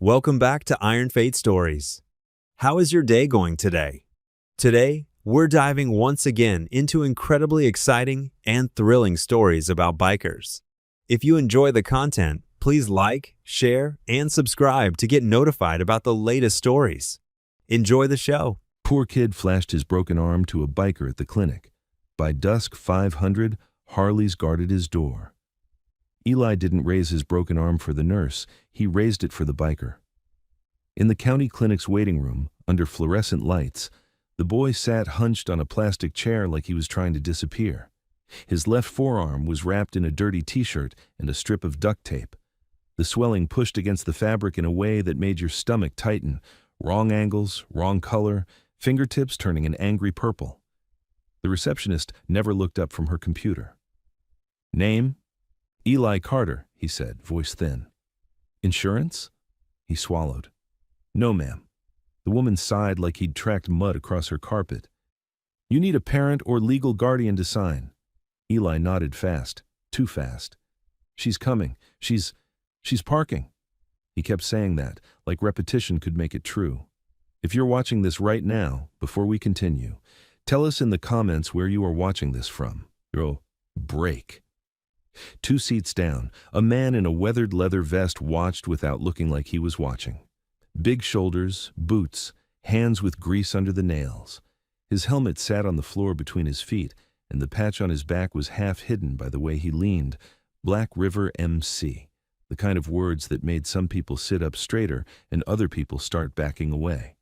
Welcome back to Iron Fate Stories. How is your day going today? Today, we're diving once again into incredibly exciting and thrilling stories about bikers. If you enjoy the content, please like, share, and subscribe to get notified about the latest stories. Enjoy the show. Poor kid flashed his broken arm to a biker at the clinic. By dusk 500, Harleys guarded his door. Eli didn't raise his broken arm for the nurse, he raised it for the biker. In the county clinic's waiting room, under fluorescent lights, the boy sat hunched on a plastic chair like he was trying to disappear. His left forearm was wrapped in a dirty t-shirt and a strip of duct tape. The swelling pushed against the fabric in a way that made your stomach tighten. Wrong angles, wrong color, fingertips turning an angry purple. The receptionist never looked up from her computer. "Name?" "Eli Carter," he said, voice thin. "Insurance?" He swallowed. "No, ma'am." The woman sighed like he'd tracked mud across her carpet. "You need a parent or legal guardian to sign." Eli nodded fast, too fast. "She's coming. She's parking." He kept saying that, like repetition could make it true. If you're watching this right now, before we continue, tell us in the comments where you are watching this from. Break. 2 seats down, a man in a weathered leather vest watched without looking like he was watching. Big shoulders, boots, hands with grease under the nails. His helmet sat on the floor between his feet, and the patch on his back was half hidden by the way he leaned. Black River MC, the kind of words that made some people sit up straighter and other people start backing away.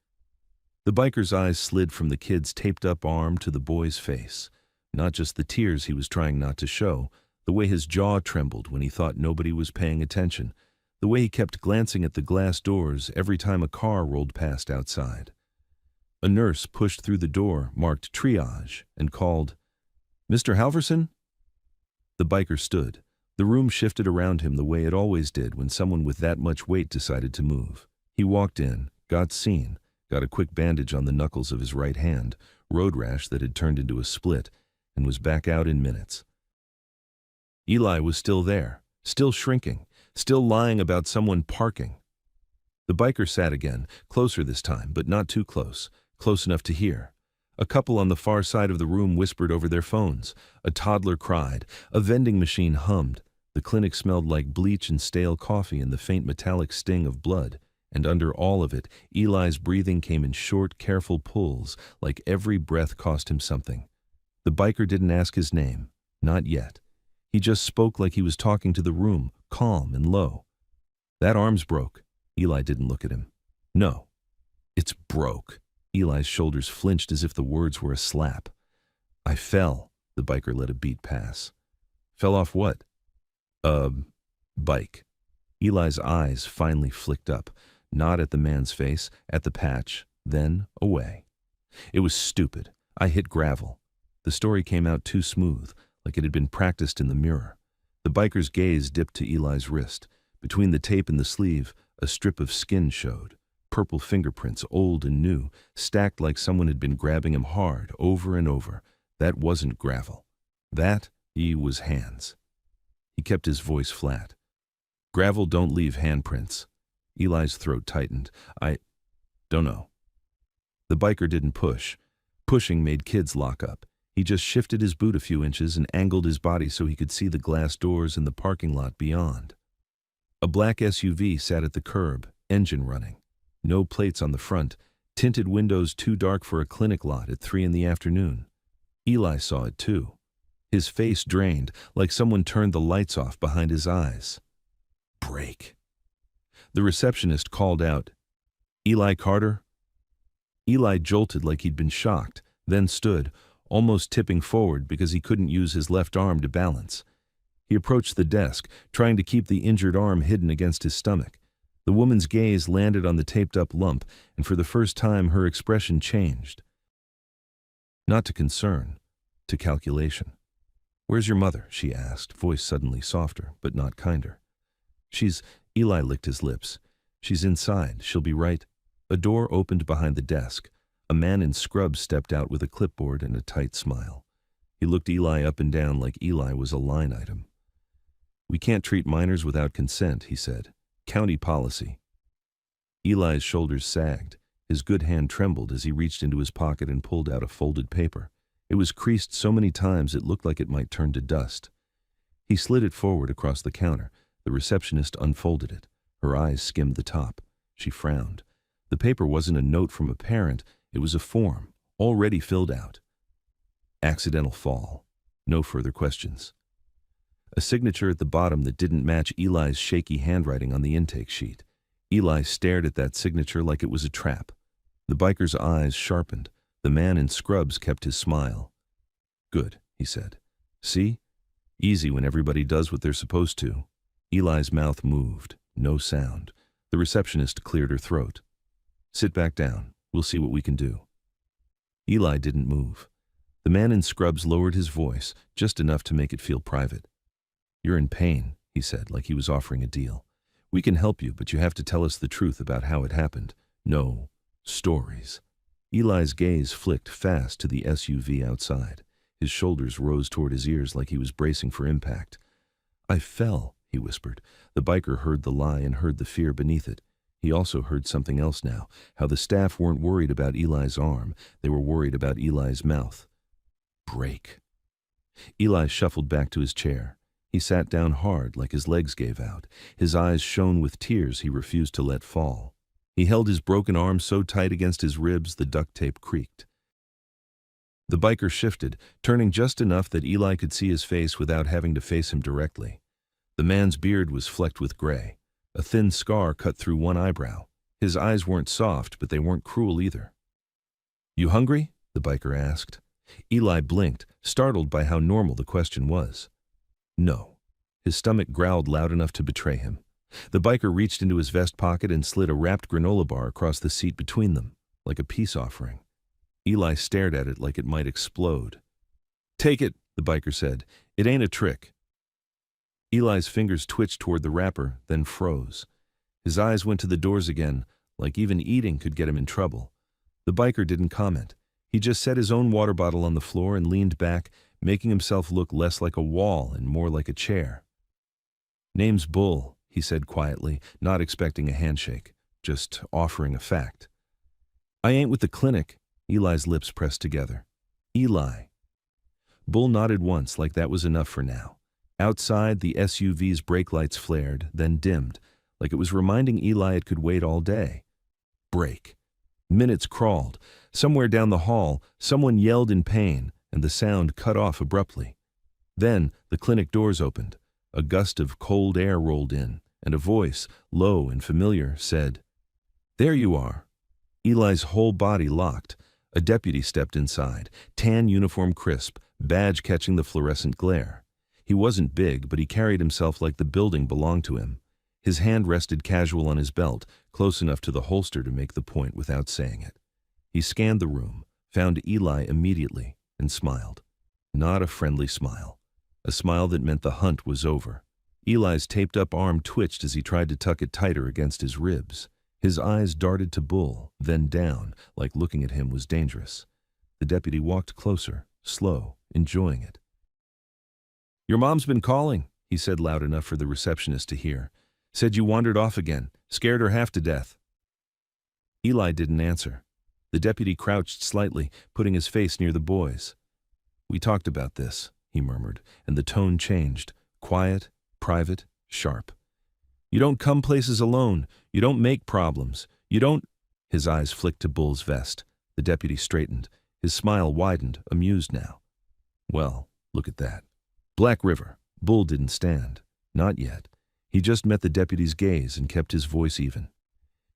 The biker's eyes slid from the kid's taped-up arm to the boy's face. Not just the tears he was trying not to show, the way his jaw trembled when he thought nobody was paying attention, the way he kept glancing at the glass doors every time a car rolled past outside. A nurse pushed through the door marked triage and called, "Mr. Halverson?" The biker stood. The room shifted around him the way it always did when someone with that much weight decided to move. He walked in, got seen, got a quick bandage on the knuckles of his right hand, road rash that had turned into a split, and was back out in minutes. Eli was still there, still shrinking, still lying about someone parking. The biker sat again, closer this time, but not too close, close enough to hear. A couple on the far side of the room whispered over their phones. A toddler cried. A vending machine hummed. The clinic smelled like bleach and stale coffee and the faint metallic sting of blood. And under all of it, Eli's breathing came in short, careful pulls, like every breath cost him something. The biker didn't ask his name. Not yet. He just spoke like he was talking to the room, calm and low. "That arm's broke." Eli didn't look at him. "No, it's broke." Eli's shoulders flinched as if the words were a slap. "I fell." The biker let a beat pass. "Fell off what?" Bike." Eli's eyes finally flicked up, not at the man's face, at the patch, then away. "It was stupid. I hit gravel." The story came out too smooth, like it had been practiced in the mirror. The biker's gaze dipped to Eli's wrist. Between the tape and the sleeve, a strip of skin showed. Purple fingerprints, old and new, stacked like someone had been grabbing him hard, over and over. That wasn't gravel. That, was hands. He kept his voice flat. "Gravel don't leave handprints." Eli's throat tightened. "I don't know." The biker didn't push. Pushing made kids lock up. He just shifted his boot a few inches and angled his body so he could see the glass doors and the parking lot beyond. A black SUV sat at the curb, engine running. No plates on the front, tinted windows too dark for a clinic lot at 3 in the afternoon. Eli saw it too. His face drained, like someone turned the lights off behind his eyes. "Break." The receptionist called out, "Eli Carter?" Eli jolted like he'd been shocked, then stood, almost tipping forward because he couldn't use his left arm to balance. He approached the desk, trying to keep the injured arm hidden against his stomach. The woman's gaze landed on the taped-up lump, and for the first time her expression changed. Not to concern, to calculation. "Where's your mother?" she asked, voice suddenly softer, but not kinder. Eli licked his lips. "She's inside. She'll be right." A door opened behind the desk. A man in scrubs stepped out with a clipboard and a tight smile. He looked Eli up and down like Eli was a line item. "We can't treat minors without consent," he said. "County policy." Eli's shoulders sagged. His good hand trembled as he reached into his pocket and pulled out a folded paper. It was creased so many times it looked like it might turn to dust. He slid it forward across the counter. The receptionist unfolded it. Her eyes skimmed the top. She frowned. The paper wasn't a note from a parent, it was a form, already filled out. Accidental fall. No further questions. A signature at the bottom that didn't match Eli's shaky handwriting on the intake sheet. Eli stared at that signature like it was a trap. The biker's eyes sharpened. The man in scrubs kept his smile. "Good," he said. "See? Easy when everybody does what they're supposed to." Eli's mouth moved. No sound. The receptionist cleared her throat. "Sit back down. We'll see what we can do." Eli didn't move. The man in scrubs lowered his voice, just enough to make it feel private. "You're in pain," he said, like he was offering a deal. "We can help you, but you have to tell us the truth about how it happened. No stories." Eli's gaze flicked fast to the SUV outside. His shoulders rose toward his ears like he was bracing for impact. "I fell," he whispered. The biker heard the lie and heard the fear beneath it. He also heard something else now, how the staff weren't worried about Eli's arm. They were worried about Eli's mouth. Break. Eli shuffled back to his chair. He sat down hard, like his legs gave out. His eyes shone with tears he refused to let fall. He held his broken arm so tight against his ribs the duct tape creaked. The biker shifted, turning just enough that Eli could see his face without having to face him directly. The man's beard was flecked with gray. A thin scar cut through one eyebrow. His eyes weren't soft, but they weren't cruel either. "You hungry?" the biker asked. Eli blinked, startled by how normal the question was. No. His stomach growled loud enough to betray him. The biker reached into his vest pocket and slid a wrapped granola bar across the seat between them, like a peace offering. Eli stared at it like it might explode. "Take it," the biker said. "It ain't a trick." Eli's fingers twitched toward the wrapper, then froze. His eyes went to the doors again, like even eating could get him in trouble. The biker didn't comment. He just set his own water bottle on the floor and leaned back, making himself look less like a wall and more like a chair. "Name's Bull," he said quietly, not expecting a handshake, just offering a fact. "I ain't with the clinic." Eli's lips pressed together. "Eli." Bull nodded once, like that was enough for now. Outside, the SUV's brake lights flared, then dimmed, like it was reminding Eli it could wait all day. Break. Minutes crawled. Somewhere down the hall, someone yelled in pain, and the sound cut off abruptly. Then, the clinic doors opened. A gust of cold air rolled in, and a voice, low and familiar, said, "There you are." Eli's whole body locked. A deputy stepped inside, tan uniform crisp, badge catching the fluorescent glare. He wasn't big, but he carried himself like the building belonged to him. His hand rested casual on his belt, close enough to the holster to make the point without saying it. He scanned the room, found Eli immediately, and smiled. Not a friendly smile. A smile that meant the hunt was over. Eli's taped-up arm twitched as he tried to tuck it tighter against his ribs. His eyes darted to Bull, then down, like looking at him was dangerous. The deputy walked closer, slow, enjoying it. "Your mom's been calling," he said loud enough for the receptionist to hear. "Said you wandered off again, scared her half to death." Eli didn't answer. The deputy crouched slightly, putting his face near the boy's. "We talked about this," he murmured, and the tone changed, quiet, private, sharp. "You don't come places alone. You don't make problems. You don't—" His eyes flicked to Bull's vest. The deputy straightened. His smile widened, amused now. "Well, look at that." Black River. Bull didn't stand. Not yet. He just met the deputy's gaze and kept his voice even.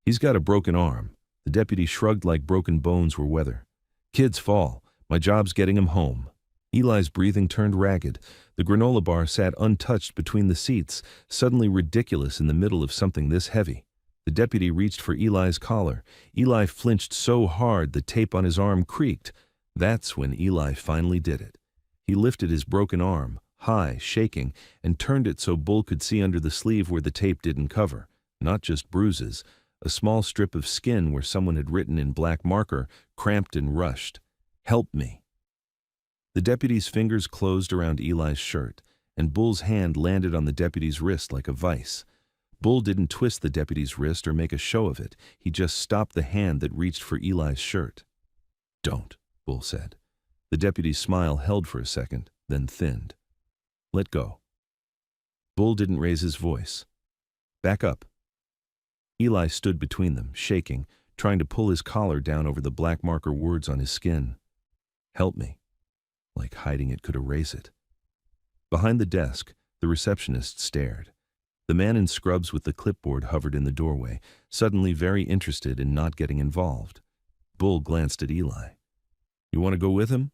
"He's got a broken arm." The deputy shrugged like broken bones were weather. "Kids fall. My job's getting him home." Eli's breathing turned ragged. The granola bar sat untouched between the seats, suddenly ridiculous in the middle of something this heavy. The deputy reached for Eli's collar. Eli flinched so hard the tape on his arm creaked. That's when Eli finally did it. He lifted his broken arm, high, shaking, and turned it so Bull could see under the sleeve where the tape didn't cover. Not just bruises, a small strip of skin where someone had written in black marker, cramped and rushed, "Help me." The deputy's fingers closed around Eli's shirt, and Bull's hand landed on the deputy's wrist like a vice. Bull didn't twist the deputy's wrist or make a show of it. He just stopped the hand that reached for Eli's shirt. "Don't," Bull said. The deputy's smile held for a second, then thinned. "Let go." Bull didn't raise his voice. "Back up." Eli stood between them, shaking, trying to pull his collar down over the black marker words on his skin. "Help me." Like hiding it could erase it. Behind the desk, the receptionist stared. The man in scrubs with the clipboard hovered in the doorway, suddenly very interested in not getting involved. Bull glanced at Eli. "You want to go with him?"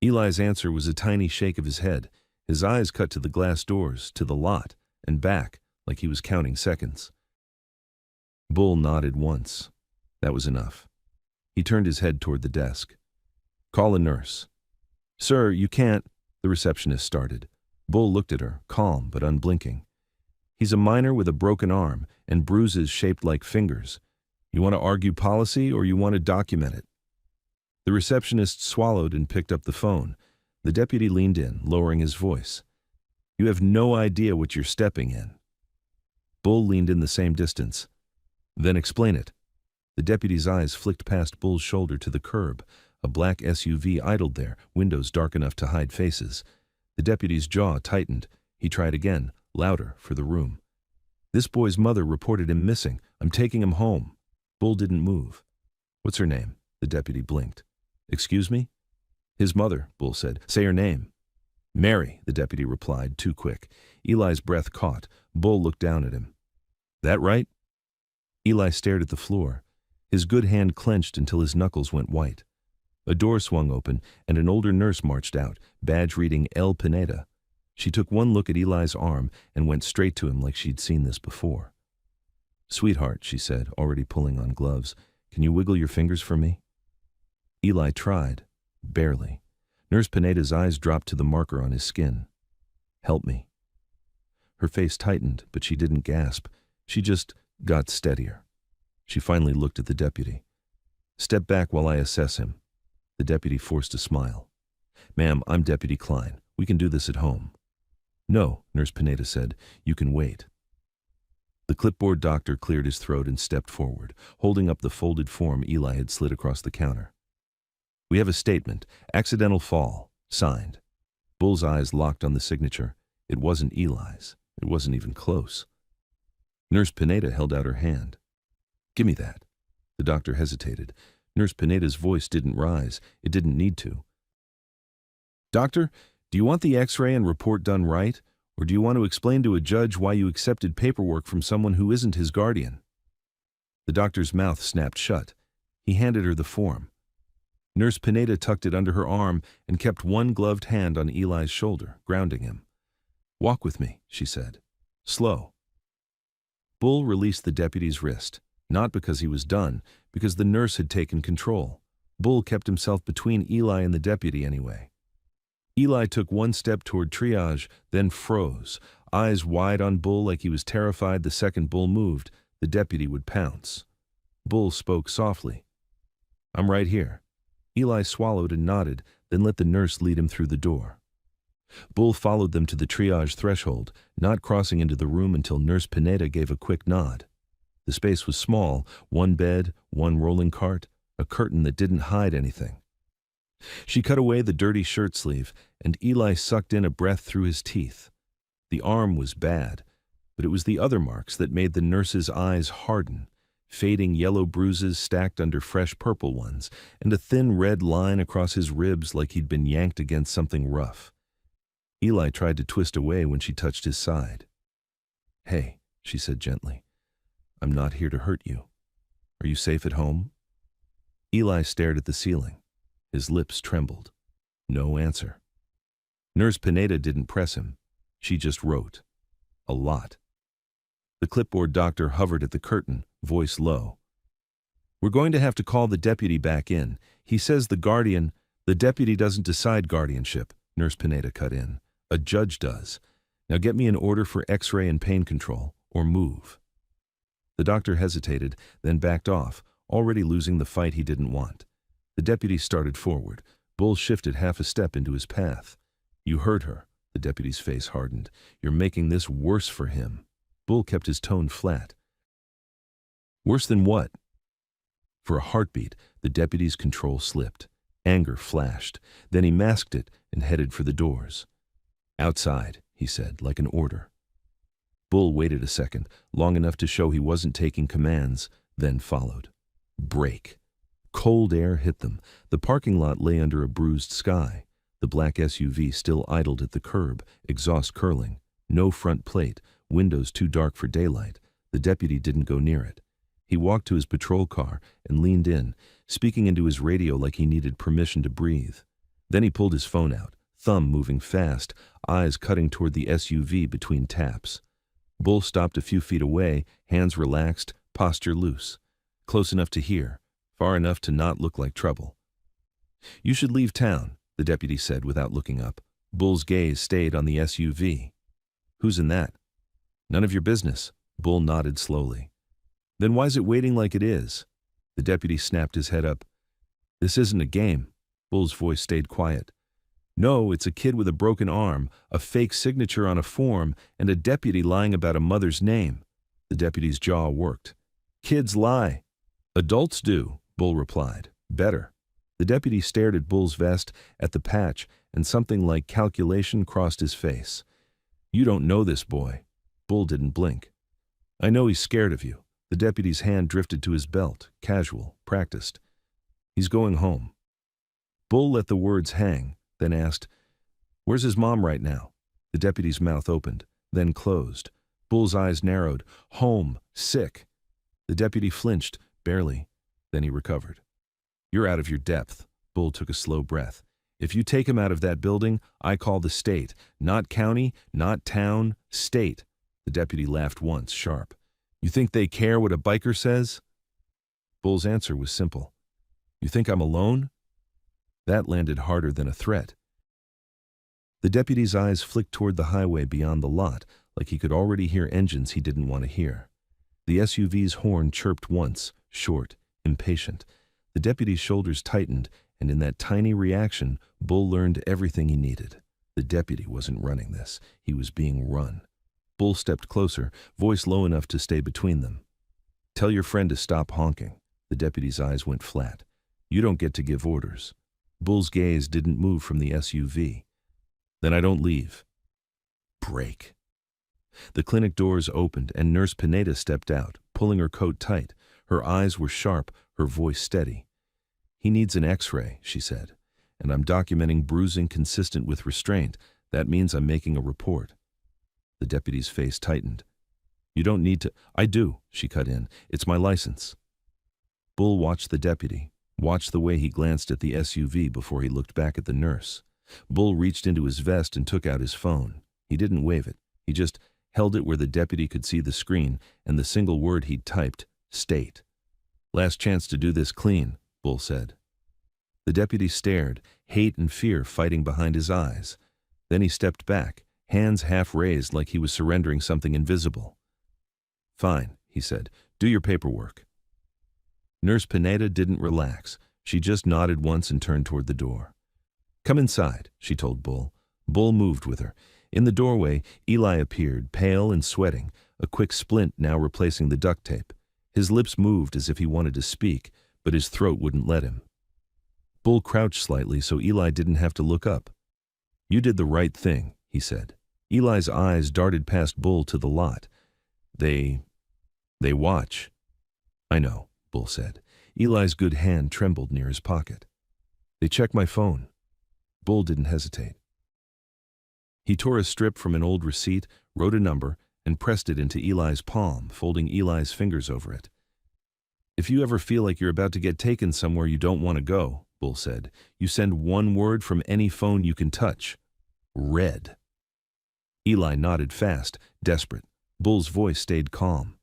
Eli's answer was a tiny shake of his head. His eyes cut to the glass doors, to the lot, and back, like he was counting seconds. Bull nodded once. That was enough. He turned his head toward the desk. "Call a nurse." "Sir, you can't," the receptionist started. Bull looked at her, calm but unblinking. "He's a minor with a broken arm and bruises shaped like fingers. You want to argue policy or you want to document it?" The receptionist swallowed and picked up the phone. The deputy leaned in, lowering his voice. "You have no idea what you're stepping in." Bull leaned in the same distance. "Then explain it." The deputy's eyes flicked past Bull's shoulder to the curb. A black SUV idled there, windows dark enough to hide faces. The deputy's jaw tightened. He tried again, louder, for the room. "This boy's mother reported him missing. I'm taking him home." Bull didn't move. "What's her name?" The deputy blinked. "Excuse me?" "His mother," Bull said. "Say her name." "Mary," the deputy replied, too quick. Eli's breath caught. Bull looked down at him. "That right?" Eli stared at the floor. His good hand clenched until his knuckles went white. A door swung open, and an older nurse marched out, badge reading El Pineda. She took one look at Eli's arm and went straight to him like she'd seen this before. "Sweetheart," she said, already pulling on gloves, "can you wiggle your fingers for me?" Eli tried. Barely. Nurse Pineda's eyes dropped to the marker on his skin. "Help me." Her face tightened, but she didn't gasp. She just got steadier. She finally looked at the deputy. "Step back while I assess him." The deputy forced a smile. "Ma'am, I'm Deputy Klein. We can do this at home." "No," Nurse Pineda said. "You can wait." The clipboard doctor cleared his throat and stepped forward, holding up the folded form Eli had slid across the counter. "We have a statement. Accidental fall. Signed." Bull's eyes locked on the signature. It wasn't Eli's. It wasn't even close. Nurse Pineda held out her hand. "Give me that." The doctor hesitated. Nurse Pineda's voice didn't rise. It didn't need to. "Doctor, do you want the x-ray and report done right, or do you want to explain to a judge why you accepted paperwork from someone who isn't his guardian?" The doctor's mouth snapped shut. He handed her the form. Nurse Pineda tucked it under her arm and kept one gloved hand on Eli's shoulder, grounding him. "Walk with me," she said. "Slow." Bull released the deputy's wrist, not because he was done, because the nurse had taken control. Bull kept himself between Eli and the deputy anyway. Eli took one step toward triage, then froze, eyes wide on Bull like he was terrified the second Bull moved, the deputy would pounce. Bull spoke softly. "I'm right here." Eli swallowed and nodded, then let the nurse lead him through the door. Bull followed them to the triage threshold, not crossing into the room until Nurse Pineda gave a quick nod. The space was small, one bed, one rolling cart, a curtain that didn't hide anything. She cut away the dirty shirt sleeve, and Eli sucked in a breath through his teeth. The arm was bad, but it was the other marks that made the nurse's eyes harden, fading yellow bruises stacked under fresh purple ones, and a thin red line across his ribs like he'd been yanked against something rough. Eli tried to twist away when she touched his side. "Hey," she said gently. "I'm not here to hurt you. Are you safe at home?" Eli stared at the ceiling. His lips trembled. No answer. Nurse Pineda didn't press him. She just wrote. A lot. The clipboard doctor hovered at the curtain, voice low. "We're going to have to call the deputy back in. He says the guardian—" "The deputy doesn't decide guardianship," Nurse Pineda cut in. "A judge does. Now get me an order for x-ray and pain control, or move." The doctor hesitated, then backed off, already losing the fight he didn't want. The deputy started forward. Bull shifted half a step into his path. "You heard her." The deputy's face hardened. "You're making this worse for him." Bull kept his tone flat. Worse than what? For a heartbeat, the deputy's control slipped. Anger flashed. Then he masked it and headed for the doors. Outside, he said, like an order. Bull waited a second, long enough to show he wasn't taking commands, then followed. Brake. Cold air hit them. The parking lot lay under a bruised sky. The black SUV still idled at the curb, exhaust curling. No front plate, windows too dark for daylight. The deputy didn't go near it. He walked to his patrol car and leaned in, speaking into his radio like he needed permission to breathe. Then he pulled his phone out, thumb moving fast, eyes cutting toward the SUV between taps. Bull stopped a few feet away, hands relaxed, posture loose. Close enough to hear, far enough to not look like trouble. "You should leave town," the deputy said without looking up. Bull's gaze stayed on the SUV. "Who's in that?" "None of your business." Bull nodded slowly. "Then why's it waiting like it is?" The deputy snapped his head up. "This isn't a game." Bull's voice stayed quiet. "No, it's a kid with a broken arm, a fake signature on a form, and a deputy lying about a mother's name." The deputy's jaw worked. "Kids lie." "Adults do," Bull replied. "Better." The deputy stared at Bull's vest, at the patch, and something like calculation crossed his face. "You don't know this boy." Bull didn't blink. "I know he's scared of you." The deputy's hand drifted to his belt, casual, practiced. "He's going home." Bull let the words hang, then asked, "Where's his mom right now?" The deputy's mouth opened, then closed. Bull's eyes narrowed. "Home, sick." The deputy flinched, barely. Then he recovered. "You're out of your depth." Bull took a slow breath. "If you take him out of that building, I call the state. Not county, not town, state." The deputy laughed once, sharp. "You think they care what a biker says?" Bull's answer was simple. "You think I'm alone?" That landed harder than a threat. The deputy's eyes flicked toward the highway beyond the lot, like he could already hear engines he didn't want to hear. The SUV's horn chirped once, short, impatient. The deputy's shoulders tightened, and in that tiny reaction, Bull learned everything he needed. The deputy wasn't running this. He was being run. Bull stepped closer, voice low enough to stay between them. "Tell your friend to stop honking." The deputy's eyes went flat. "You don't get to give orders." Bull's gaze didn't move from the SUV. "Then I don't leave." Break. The clinic doors opened and Nurse Pineda stepped out, pulling her coat tight. Her eyes were sharp, her voice steady. "He needs an X-ray," she said, "and I'm documenting bruising consistent with restraint. That means I'm making a report." The deputy's face tightened. "You don't need to—" "I do," she cut in. "It's my license." Bull watched the deputy, watched the way he glanced at the SUV before he looked back at the nurse. Bull reached into his vest and took out his phone. He didn't wave it. He just held it where the deputy could see the screen and the single word he'd typed, state. "Last chance to do this clean," Bull said. The deputy stared, hate and fear fighting behind his eyes. Then he stepped back, hands half raised like he was surrendering something invisible. "Fine," he said. "Do your paperwork." Nurse Pineda didn't relax. She just nodded once and turned toward the door. "Come inside," she told Bull. Bull moved with her. In the doorway, Eli appeared, pale and sweating, a quick splint now replacing the duct tape. His lips moved as if he wanted to speak, but his throat wouldn't let him. Bull crouched slightly so Eli didn't have to look up. "You did the right thing," he said. Eli's eyes darted past Bull to the lot. They watch." "I know," Bull said. Eli's good hand trembled near his pocket. "They check my phone." Bull didn't hesitate. He tore a strip from an old receipt, wrote a number, and pressed it into Eli's palm, folding Eli's fingers over it. "If you ever feel like you're about to get taken somewhere you don't want to go," Bull said, "you send one word from any phone you can touch. Red." Eli nodded fast, desperate. Bull's voice stayed calm.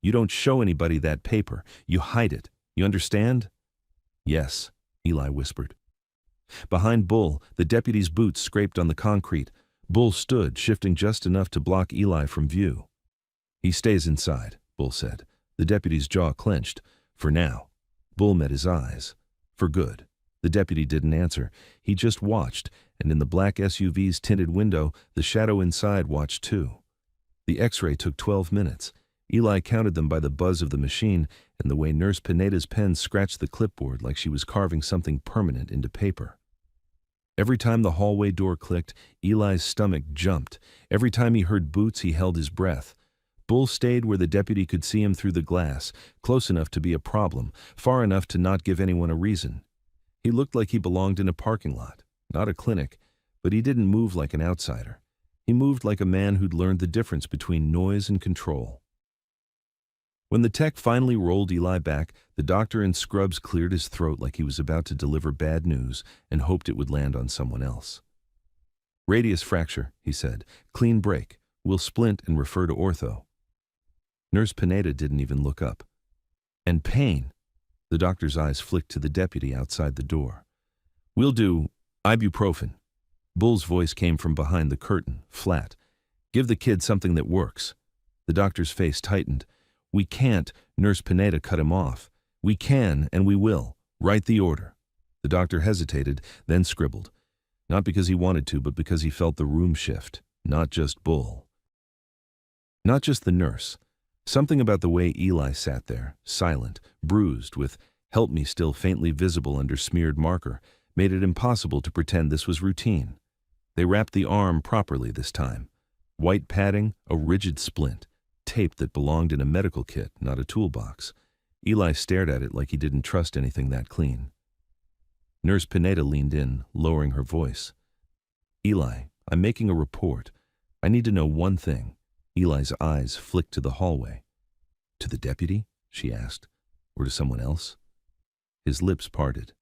"You don't show anybody that paper. You hide it. You understand?" "Yes," Eli whispered. Behind Bull, the deputy's boots scraped on the concrete. Bull stood, shifting just enough to block Eli from view. "He stays inside," Bull said. The deputy's jaw clenched. "For now." Bull met his eyes. "For good." The deputy didn't answer. He just watched, and in the black SUV's tinted window, the shadow inside watched too. The X-ray took 12 minutes. Eli counted them by the buzz of the machine and the way Nurse Pineda's pen scratched the clipboard like she was carving something permanent into paper. Every time the hallway door clicked, Eli's stomach jumped. Every time he heard boots, he held his breath. Bull stayed where the deputy could see him through the glass, close enough to be a problem, far enough to not give anyone a reason. He looked like he belonged in a parking lot, not a clinic, but he didn't move like an outsider. He moved like a man who'd learned the difference between noise and control. When the tech finally rolled Eli back, the doctor in scrubs cleared his throat like he was about to deliver bad news and hoped it would land on someone else. "Radius fracture," he said. "Clean break. We'll splint and refer to ortho." Nurse Pineda didn't even look up. "And pain." The doctor's eyes flicked to the deputy outside the door. "We'll do ibuprofen." Bull's voice came from behind the curtain, flat. "Give the kid something that works." The doctor's face tightened. "We can't," Nurse Pineda cut him off. "We can and we will. Write the order." The doctor hesitated, then scribbled. Not because he wanted to, but because he felt the room shift. Not just Bull. Not just the nurse. Something about the way Eli sat there, silent, bruised, with "help me" still faintly visible under smeared marker, made it impossible to pretend this was routine. They wrapped the arm properly this time. White padding, a rigid splint. Tape that belonged in a medical kit, not a toolbox. Eli stared at it like he didn't trust anything that clean. Nurse Pineda leaned in, lowering her voice. "Eli, I'm making a report. I need to know one thing." Eli's eyes flicked to the hallway. "To the deputy?" she asked. "Or to someone else?" His lips parted.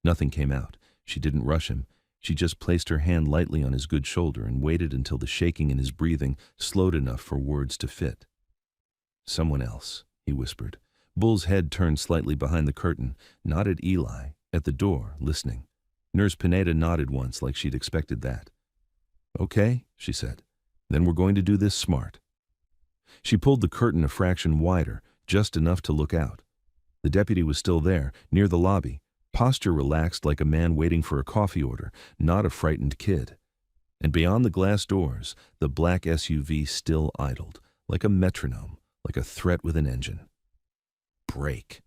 Nothing came out. She didn't rush him. She just placed her hand lightly on his good shoulder and waited until the shaking in his breathing slowed enough for words to fit. "Someone else," he whispered. Bull's head turned slightly behind the curtain, not at Eli, at the door, listening. Nurse Pineda nodded once like she'd expected that. "Okay," she said. "Then we're going to do this smart." She pulled the curtain a fraction wider, just enough to look out. The deputy was still there, near the lobby, posture relaxed like a man waiting for a coffee order, not a frightened kid. And beyond the glass doors, the black SUV still idled, like a metronome, like a threat with an engine. Break.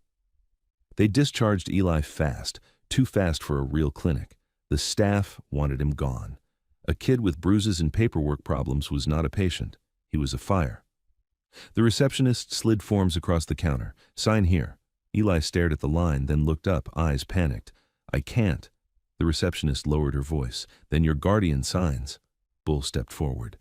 They discharged Eli fast, too fast for a real clinic. The staff wanted him gone. A kid with bruises and paperwork problems was not a patient. He was a fire. The receptionist slid forms across the counter. "Sign here." Eli stared at the line, then looked up, eyes panicked. "I can't." The receptionist lowered her voice. "Then your guardian signs." Bull stepped forward.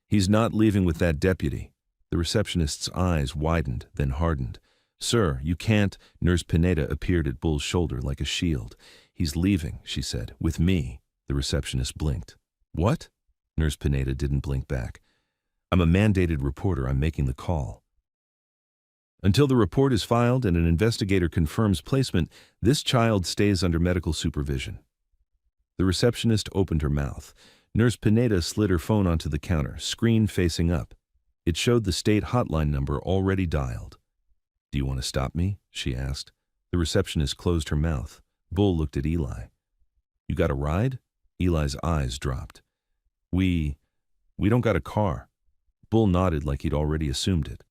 "He's not leaving with that deputy." The receptionist's eyes widened, then hardened. "Sir, you can't." Nurse Pineda appeared at Bull's shoulder like a shield. "He's leaving," she said, "with me." The receptionist blinked. "What?" Nurse Pineda didn't blink back. "I'm a mandated reporter. I'm making the call. Until the report is filed and an investigator confirms placement, this child stays under medical supervision." The receptionist opened her mouth. Nurse Pineda slid her phone onto the counter, screen facing up. It showed the state hotline number already dialed. "Do you want to stop me?" she asked. The receptionist closed her mouth. Bull looked at Eli. "You got a ride?" Eli's eyes dropped. We don't got a car." Bull nodded like he'd already assumed it.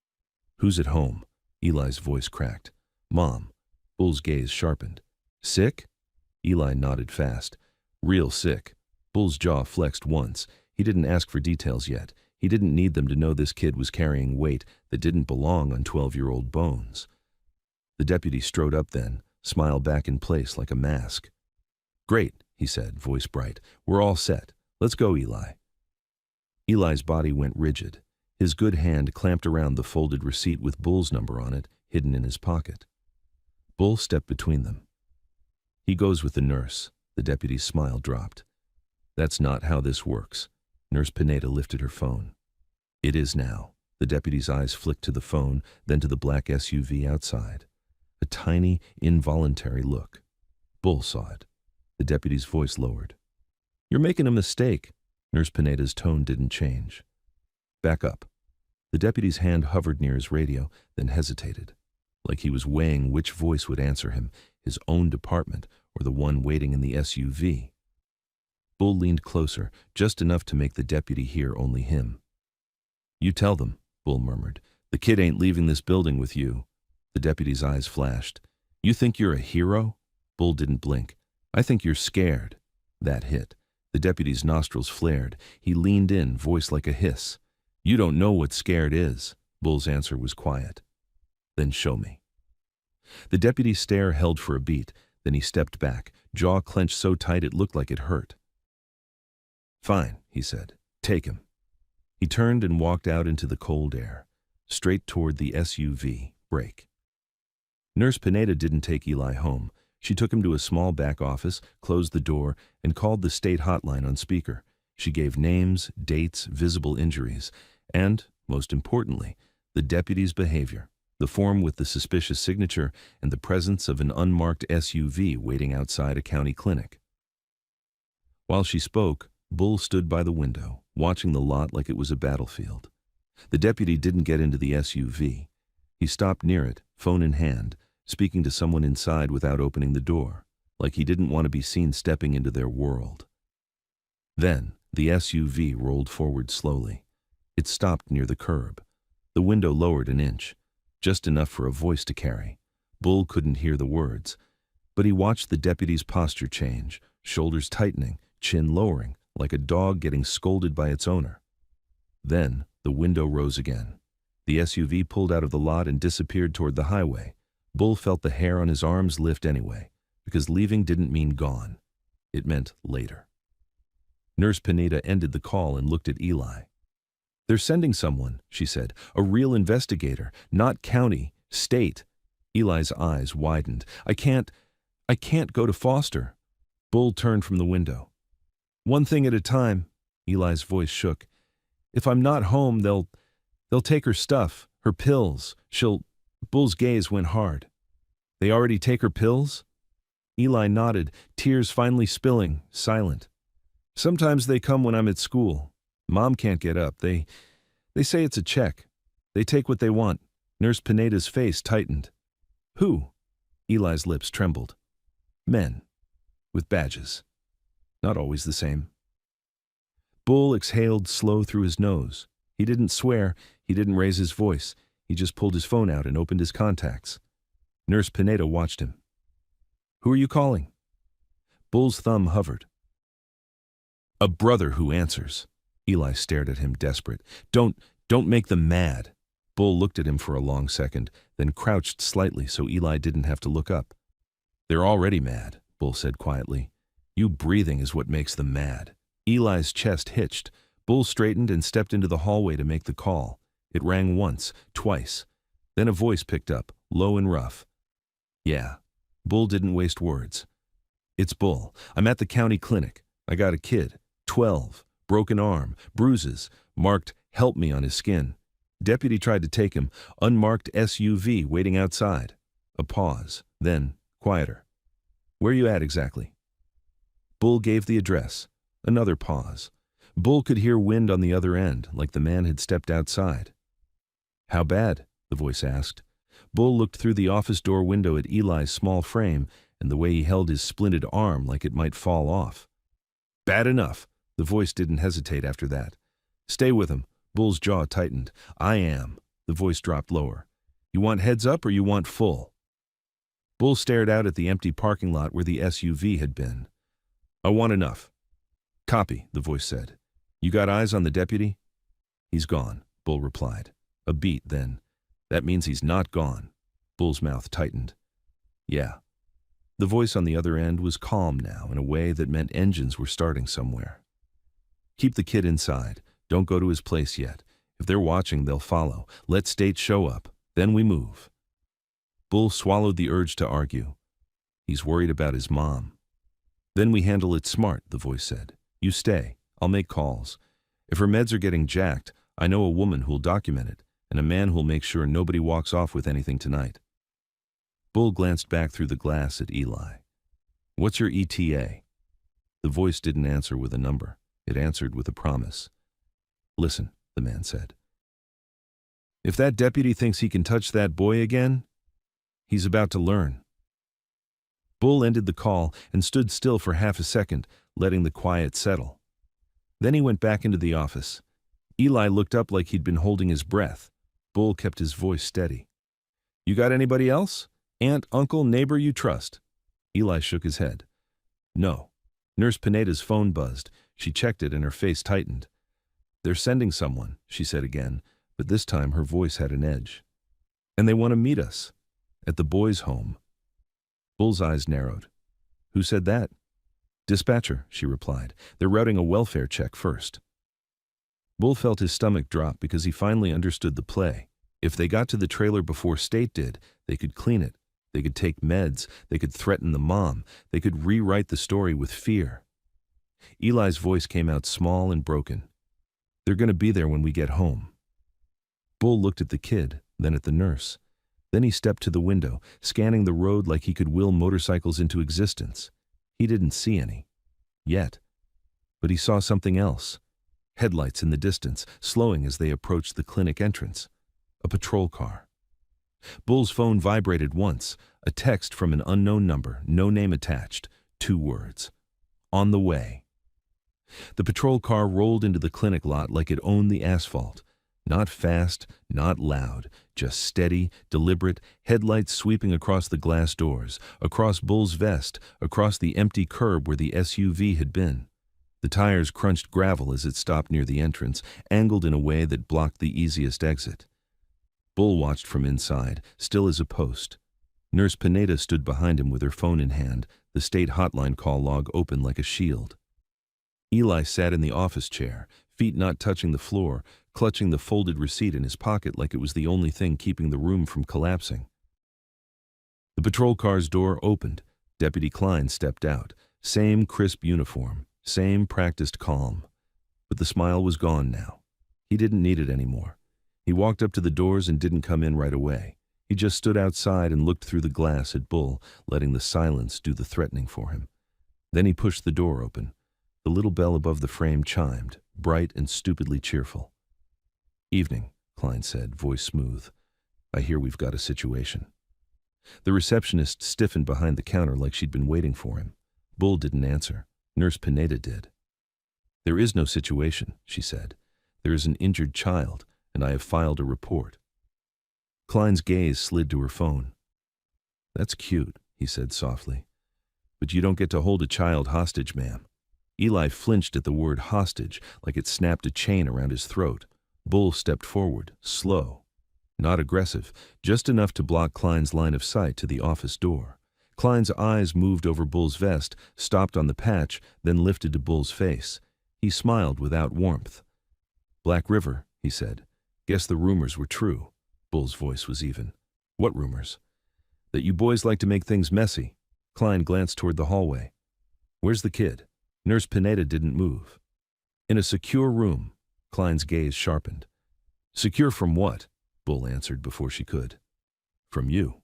"Who's at home?" Eli's voice cracked. "Mom." Bull's gaze sharpened. "Sick?" Eli nodded fast. "Real sick." Bull's jaw flexed once. He didn't ask for details yet. He didn't need them to know this kid was carrying weight that didn't belong on 12-year-old bones. The deputy strode up then, smile back in place like a mask. "Great," he said, voice bright. "We're all set. Let's go, Eli." Eli's body went rigid. His good hand clamped around the folded receipt with Bull's number on it, hidden in his pocket. Bull stepped between them. "He goes with the nurse." The deputy's smile dropped. "That's not how this works." Nurse Pineda lifted her phone. "It is now." The deputy's eyes flicked to the phone, then to the black SUV outside. A tiny, involuntary look. Bull saw it. The deputy's voice lowered. "You're making a mistake." Nurse Pineda's tone didn't change. "Back up." The deputy's hand hovered near his radio, then hesitated, like he was weighing which voice would answer him, his own department or the one waiting in the SUV. Bull leaned closer, just enough to make the deputy hear only him. You tell them, Bull murmured. The kid ain't leaving this building with you. The deputy's eyes flashed. You think you're a hero? Bull didn't blink. I think you're scared. That hit. The deputy's nostrils flared. He leaned in, voice like a hiss. You don't know what scared is. Bull's answer was quiet. Then show me. The deputy's stare held for a beat. Then he stepped back, jaw clenched so tight it looked like it hurt. Fine, he said. Take him. He turned and walked out into the cold air, straight toward the SUV. Brake. Nurse Pineda didn't take Eli home. She took him to a small back office, closed the door, and called the state hotline on speaker. She gave names, dates, visible injuries, and, most importantly, the deputy's behavior, the form with the suspicious signature and the presence of an unmarked SUV waiting outside a county clinic. While she spoke, Bull stood by the window, watching the lot like it was a battlefield. The deputy didn't get into the SUV. He stopped near it, phone in hand, speaking to someone inside without opening the door, like he didn't want to be seen stepping into their world. Then, the SUV rolled forward slowly. It stopped near the curb. The window lowered an inch, just enough for a voice to carry. Bull couldn't hear the words, but he watched the deputy's posture change, shoulders tightening, chin lowering, like a dog getting scolded by its owner. Then, the window rose again. The SUV pulled out of the lot and disappeared toward the highway. Bull felt the hair on his arms lift anyway, because leaving didn't mean gone. It meant later. Nurse Pineda ended the call and looked at Eli. They're sending someone, she said, a real investigator, not county, state. Eli's eyes widened. I can't go to Foster. Bull turned from the window. One thing at a time, Eli's voice shook. If I'm not home, they'll take her stuff, her pills. Bull's gaze went hard. They already take her pills? Eli nodded, tears finally spilling, silent. Sometimes they come when I'm at school. Mom can't get up. They say it's a check. They take what they want. Nurse Pineda's face tightened. Who? Eli's lips trembled. Men. With badges. Not always the same. Bull exhaled slow through his nose. He didn't swear. He didn't raise his voice. He just pulled his phone out and opened his contacts. Nurse Pineda watched him. Who are you calling? Bull's thumb hovered. A brother who answers. Eli stared at him, desperate. Don't make them mad. Bull looked at him for a long second, then crouched slightly so Eli didn't have to look up. They're already mad, Bull said quietly. You breathing is what makes them mad. Eli's chest hitched. Bull straightened and stepped into the hallway to make the call. It rang once, twice. Then a voice picked up, low and rough. Yeah. Bull didn't waste words. It's Bull. I'm at the county clinic. I got a kid, 12, broken arm, bruises, marked "Help me" on his skin. Deputy tried to take him, unmarked SUV waiting outside. A pause, then, quieter. Where you at exactly? Bull gave the address. Another pause. Bull could hear wind on the other end, like the man had stepped outside. How bad? The voice asked. Bull looked through the office door window at Eli's small frame and the way he held his splinted arm like it might fall off. Bad enough. The voice didn't hesitate after that. Stay with him. Bull's jaw tightened. I am. The voice dropped lower. You want heads up or you want full? Bull stared out at the empty parking lot where the SUV had been. I want enough. Copy, the voice said. You got eyes on the deputy? He's gone, Bull replied. A beat, then. That means he's not gone. Bull's mouth tightened. Yeah. The voice on the other end was calm now in a way that meant engines were starting somewhere. Keep the kid inside. Don't go to his place yet. If they're watching, they'll follow. Let state show up. Then we move. Bull swallowed the urge to argue. He's worried about his mom. Then we handle it smart, the voice said. You stay. I'll make calls. If her meds are getting jacked, I know a woman who'll document it, and a man who'll make sure nobody walks off with anything tonight. Bull glanced back through the glass at Eli. What's your ETA? The voice didn't answer with a number. It answered with a promise. Listen, the man said. If that deputy thinks he can touch that boy again, he's about to learn. Bull ended the call and stood still for half a second, letting the quiet settle. Then he went back into the office. Eli looked up like he'd been holding his breath. Bull kept his voice steady. "You got anybody else? Aunt, uncle, neighbor you trust?" Eli shook his head. "No." Nurse Pineda's phone buzzed. She checked it and her face tightened. "They're sending someone," she said again, but this time her voice had an edge. "And they want to meet us. At the boys' home." Bull's eyes narrowed. "Who said that?" "Dispatcher," she replied. "They're routing a welfare check first." Bull felt his stomach drop because he finally understood the play. If they got to the trailer before State did, they could clean it. They could take meds. They could threaten the mom. They could rewrite the story with fear. Eli's voice came out small and broken. "They're going to be there when we get home." Bull looked at the kid, then at the nurse. Then he stepped to the window, scanning the road like he could will motorcycles into existence. He didn't see any. Yet. But he saw something else. Headlights in the distance, slowing as they approached the clinic entrance. A patrol car. Bull's phone vibrated once. A text from an unknown number, no name attached. 2 words. "On the way." The patrol car rolled into the clinic lot like it owned the asphalt. Not fast, not loud, just steady, deliberate, headlights sweeping across the glass doors, across Bull's vest, across the empty curb where the SUV had been. The tires crunched gravel as it stopped near the entrance, angled in a way that blocked the easiest exit. Bull watched from inside, still as a post. Nurse Pineda stood behind him with her phone in hand, the state hotline call log open like a shield. Eli sat in the office chair, feet not touching the floor, clutching the folded receipt in his pocket like it was the only thing keeping the room from collapsing. The patrol car's door opened. Deputy Klein stepped out. Same crisp uniform, same practiced calm. But the smile was gone now. He didn't need it anymore. He walked up to the doors and didn't come in right away. He just stood outside and looked through the glass at Bull, letting the silence do the threatening for him. Then he pushed the door open. The little bell above the frame chimed, bright and stupidly cheerful. "Evening," Klein said, voice smooth. "I hear we've got a situation." The receptionist stiffened behind the counter like she'd been waiting for him. Bull didn't answer. Nurse Pineda did. "There is no situation," she said. "There is an injured child, and I have filed a report." Klein's gaze slid to her phone. "That's cute," he said softly. "But you don't get to hold a child hostage, ma'am." Eli flinched at the word hostage, like it snapped a chain around his throat. Bull stepped forward, slow. Not aggressive, just enough to block Klein's line of sight to the office door. Klein's eyes moved over Bull's vest, stopped on the patch, then lifted to Bull's face. He smiled without warmth. "Black River," he said. "Guess the rumors were true." Bull's voice was even. "What rumors?" "That you boys like to make things messy." Klein glanced toward the hallway. "Where's the kid?" Nurse Pineda didn't move. "In a secure room." Klein's gaze sharpened. "Secure from what?" Bull answered before she could. "From you."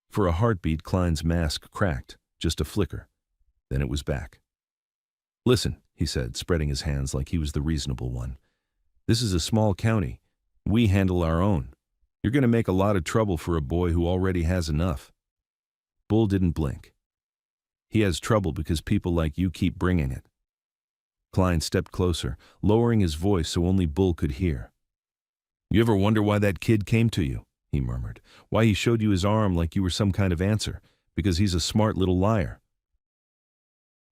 For a heartbeat, Klein's mask cracked, just a flicker. Then it was back. "Listen," he said, spreading his hands like he was the reasonable one. "This is a small county. We handle our own. You're going to make a lot of trouble for a boy who already has enough." Bull didn't blink. "He has trouble because people like you keep bringing it." Klein stepped closer, lowering his voice so only Bull could hear. "You ever wonder why that kid came to you?" he murmured. "Why he showed you his arm like you were some kind of answer? Because he's a smart little liar."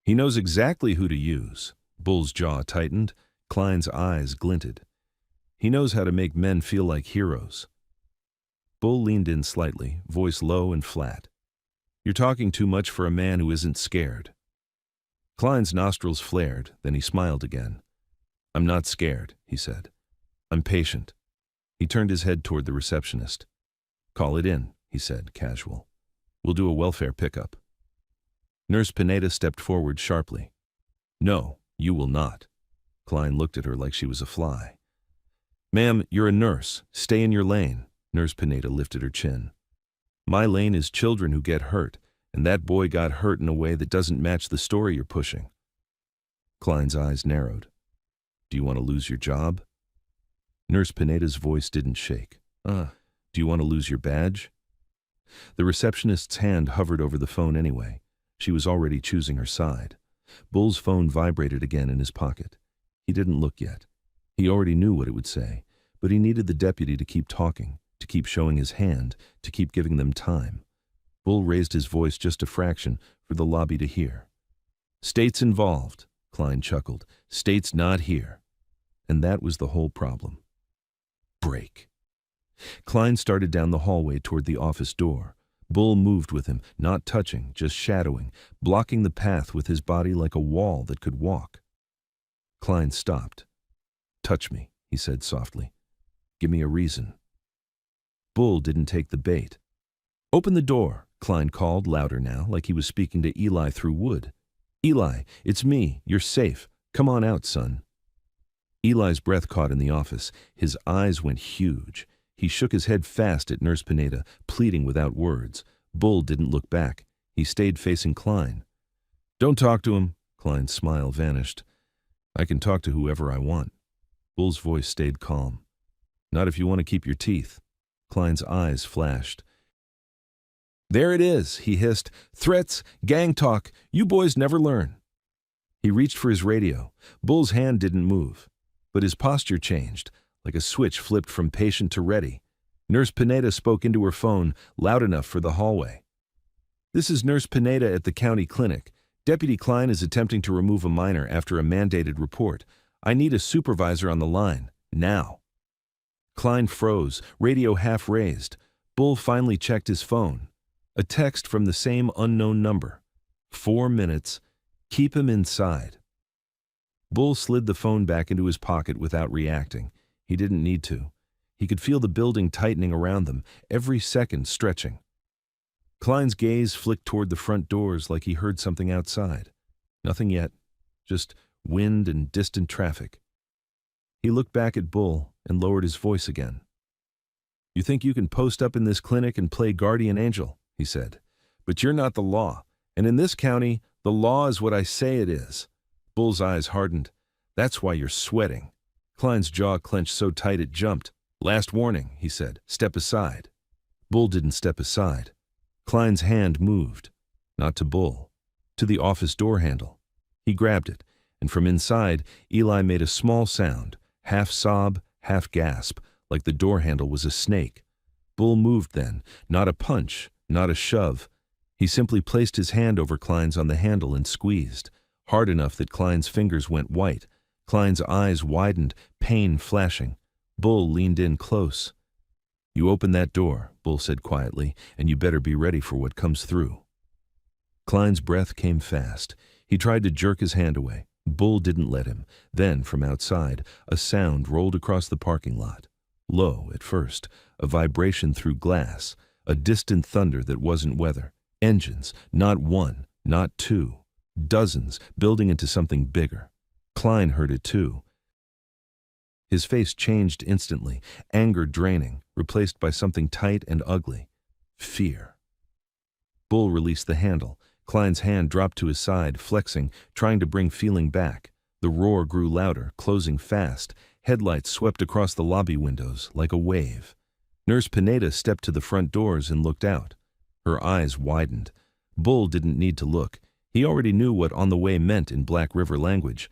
"He knows exactly who to use." Bull's jaw tightened. Klein's eyes glinted. "He knows how to make men feel like heroes." Bull leaned in slightly, voice low and flat. "You're talking too much for a man who isn't scared." Klein's nostrils flared, then he smiled again. "I'm not scared," he said. "I'm patient." He turned his head toward the receptionist. "Call it in," he said, casual. "We'll do a welfare pickup." Nurse Pineda stepped forward sharply. "No, you will not." Klein looked at her like she was a fly. "Ma'am, you're a nurse. Stay in your lane." Nurse Pineda lifted her chin. "My lane is children who get hurt, and that boy got hurt in a way that doesn't match the story you're pushing." Klein's eyes narrowed. "Do you want to lose your job?" Nurse Pineda's voice didn't shake. Do you want to lose your badge?" The receptionist's hand hovered over the phone anyway. She was already choosing her side. Bull's phone vibrated again in his pocket. He didn't look yet. He already knew what it would say, but he needed the deputy to keep talking, to keep showing his hand, to keep giving them time. Bull raised his voice just a fraction for the lobby to hear. "State's involved," Klein chuckled. "State's not here." And that was the whole problem. Break. Klein started down the hallway toward the office door. Bull moved with him, not touching, just shadowing, blocking the path with his body like a wall that could walk. Klein stopped. "Touch me," he said softly. "Give me a reason." Bull didn't take the bait. "Open the door," Klein called, louder now, like he was speaking to Eli through wood. "Eli, it's me. You're safe. Come on out, son." Eli's breath caught in the office. His eyes went huge. He shook his head fast at Nurse Pineda, pleading without words. Bull didn't look back. He stayed facing Klein. "Don't talk to him." Klein's smile vanished. "I can talk to whoever I want." Bull's voice stayed calm. "Not if you want to keep your teeth." Klein's eyes flashed. "There it is," he hissed. "Threats, gang talk. You boys never learn." He reached for his radio. Bull's hand didn't move, but his posture changed, like a switch flipped from patient to ready. Nurse Pineda spoke into her phone, loud enough for the hallway. "This is Nurse Pineda at the county clinic. Deputy Klein is attempting to remove a minor after a mandated report. I need a supervisor on the line, now." Klein froze, radio half raised. Bull finally checked his phone. A text from the same unknown number. 4 minutes. Keep him inside. Bull slid the phone back into his pocket without reacting. He didn't need to. He could feel the building tightening around them, every second stretching. Klein's gaze flicked toward the front doors like he heard something outside. Nothing yet, just wind and distant traffic. He looked back at Bull and lowered his voice again. "You think you can post up in this clinic and play guardian angel," he said. "But you're not the law, and in this county, the law is what I say it is." Bull's eyes hardened. "That's why you're sweating." Klein's jaw clenched so tight it jumped. "Last warning," he said. "Step aside." Bull didn't step aside. Klein's hand moved. Not to Bull. To the office door handle. He grabbed it, and from inside, Eli made a small sound, half sob, half gasp, like the door handle was a snake. Bull moved then, not a punch, not a shove. He simply placed his hand over Klein's on the handle and squeezed, hard enough that Klein's fingers went white. Klein's eyes widened, pain flashing. Bull leaned in close. "You open that door," Bull said quietly, "and you better be ready for what comes through." Klein's breath came fast. He tried to jerk his hand away. Bull didn't let him. Then, from outside, a sound rolled across the parking lot. Low at first, a vibration through glass, a distant thunder that wasn't weather. Engines, not one, not two. Dozens, building into something bigger. Klein heard it too. His face changed instantly, anger draining, replaced by something tight and ugly. Fear. Bull released the handle. Klein's hand dropped to his side, flexing, trying to bring feeling back. The roar grew louder, closing fast. Headlights swept across the lobby windows like a wave. Nurse Pineda stepped to the front doors and looked out. Her eyes widened. Bull didn't need to look. He already knew what "on the way" meant in Black River language.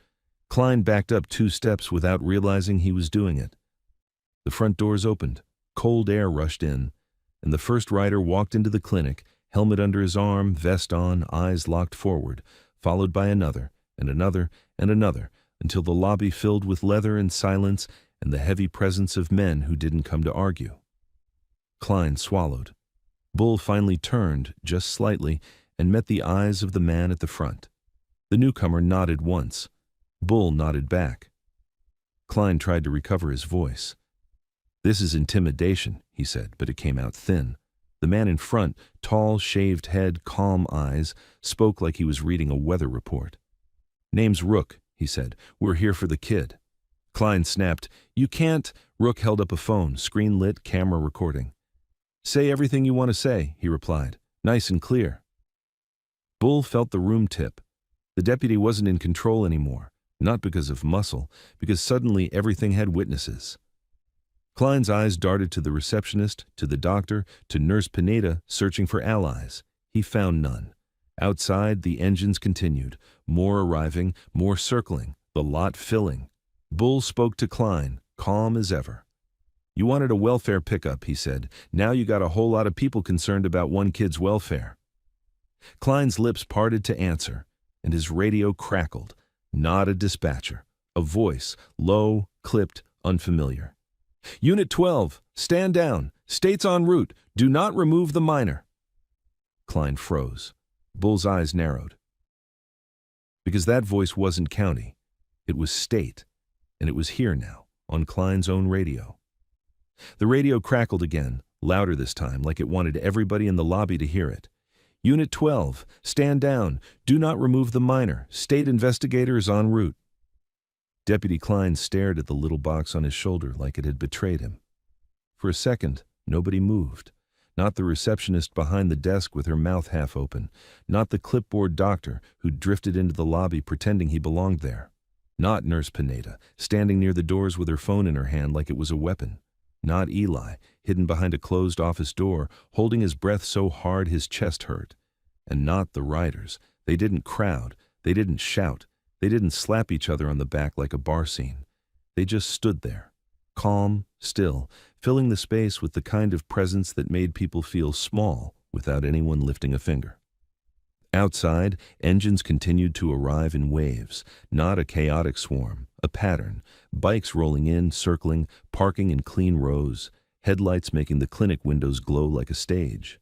Klein backed up 2 steps without realizing he was doing it. The front doors opened. Cold air rushed in, and the first rider walked into the clinic, helmet under his arm, vest on, eyes locked forward, followed by another, and another, and another, until the lobby filled with leather and silence and the heavy presence of men who didn't come to argue. Klein swallowed. Bull finally turned, just slightly, and met the eyes of the man at the front. The newcomer nodded once. Bull nodded back. Klein tried to recover his voice. "This is intimidation," he said, but it came out thin. The man in front, tall, shaved head, calm eyes, spoke like he was reading a weather report. "Name's Rook," he said. "We're here for the kid." Klein snapped. "You can't." Rook held up a phone, screen lit, camera recording. "Say everything you want to say," he replied. "Nice and clear." Bull felt the room tip. The deputy wasn't in control anymore, not because of muscle, because suddenly everything had witnesses. Klein's eyes darted to the receptionist, to the doctor, to Nurse Pineda, searching for allies. He found none. Outside, the engines continued, more arriving, more circling, the lot filling. Bull spoke to Klein, calm as ever. You wanted a welfare pickup, he said. Now you got a whole lot of people concerned about one kid's welfare. Klein's lips parted to answer, and his radio crackled. Not a dispatcher. A voice, low, clipped, unfamiliar. Unit 12, stand down. State's en route. Do not remove the minor. Klein froze. Bull's eyes narrowed. Because that voice wasn't county. It was state, and it was here now, on Klein's own radio. The radio crackled again, louder this time, like it wanted everybody in the lobby to hear it. Unit 12, stand down. Do not remove the minor. State investigator is en route. Deputy Klein stared at the little box on his shoulder like it had betrayed him. For a second, nobody moved. Not the receptionist behind the desk with her mouth half open. Not the clipboard doctor who drifted into the lobby pretending he belonged there. Not Nurse Pineda, standing near the doors with her phone in her hand like it was a weapon. Not Eli, hidden behind a closed office door, holding his breath so hard his chest hurt. And not the riders. They didn't crowd. They didn't shout. They didn't slap each other on the back like a bar scene. They just stood there, calm, still, filling the space with the kind of presence that made people feel small without anyone lifting a finger. Outside, engines continued to arrive in waves, not a chaotic swarm, a pattern, bikes rolling in, circling, parking in clean rows, headlights making the clinic windows glow like a stage.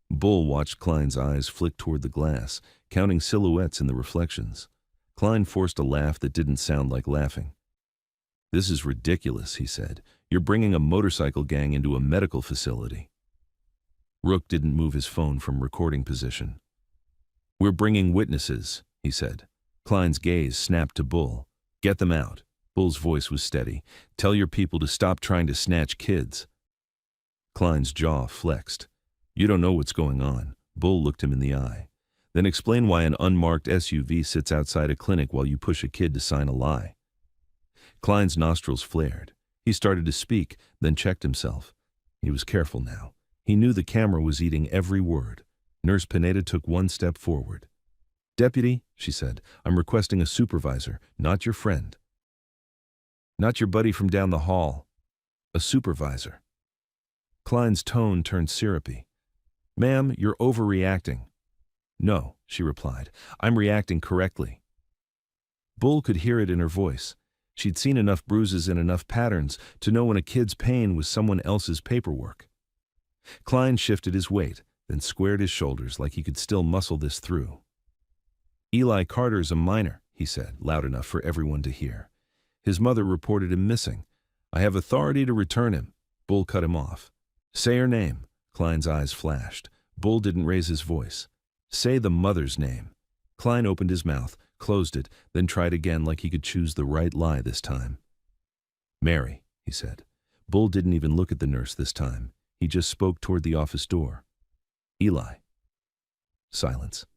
Bull watched Klein's eyes flick toward the glass, counting silhouettes in the reflections. Klein forced a laugh that didn't sound like laughing. This is ridiculous, he said. You're bringing a motorcycle gang into a medical facility. Rook didn't move his phone from recording position. We're bringing witnesses, he said. Klein's gaze snapped to Bull. Get them out. Bull's voice was steady. Tell your people to stop trying to snatch kids. Klein's jaw flexed. You don't know what's going on. Bull looked him in the eye. Then explain why an unmarked SUV sits outside a clinic while you push a kid to sign a lie. Klein's nostrils flared. He started to speak, then checked himself. He was careful now. He knew the camera was eating every word. Nurse Pineda took one step forward. Deputy, she said, I'm requesting a supervisor, not your friend. Not your buddy from down the hall. A supervisor. Klein's tone turned syrupy. Ma'am, you're overreacting. No, she replied. I'm reacting correctly. Bull could hear it in her voice. She'd seen enough bruises and enough patterns to know when a kid's pain was someone else's paperwork. Klein shifted his weight, then squared his shoulders like he could still muscle this through. Eli Carter's a minor, he said, loud enough for everyone to hear. His mother reported him missing. I have authority to return him. Bull cut him off. Say her name. Klein's eyes flashed. Bull didn't raise his voice. Say the mother's name. Klein opened his mouth, closed it, then tried again like he could choose the right lie this time. Mary, he said. Bull didn't even look at the nurse this time. He just spoke toward the office door. Eli. Silence.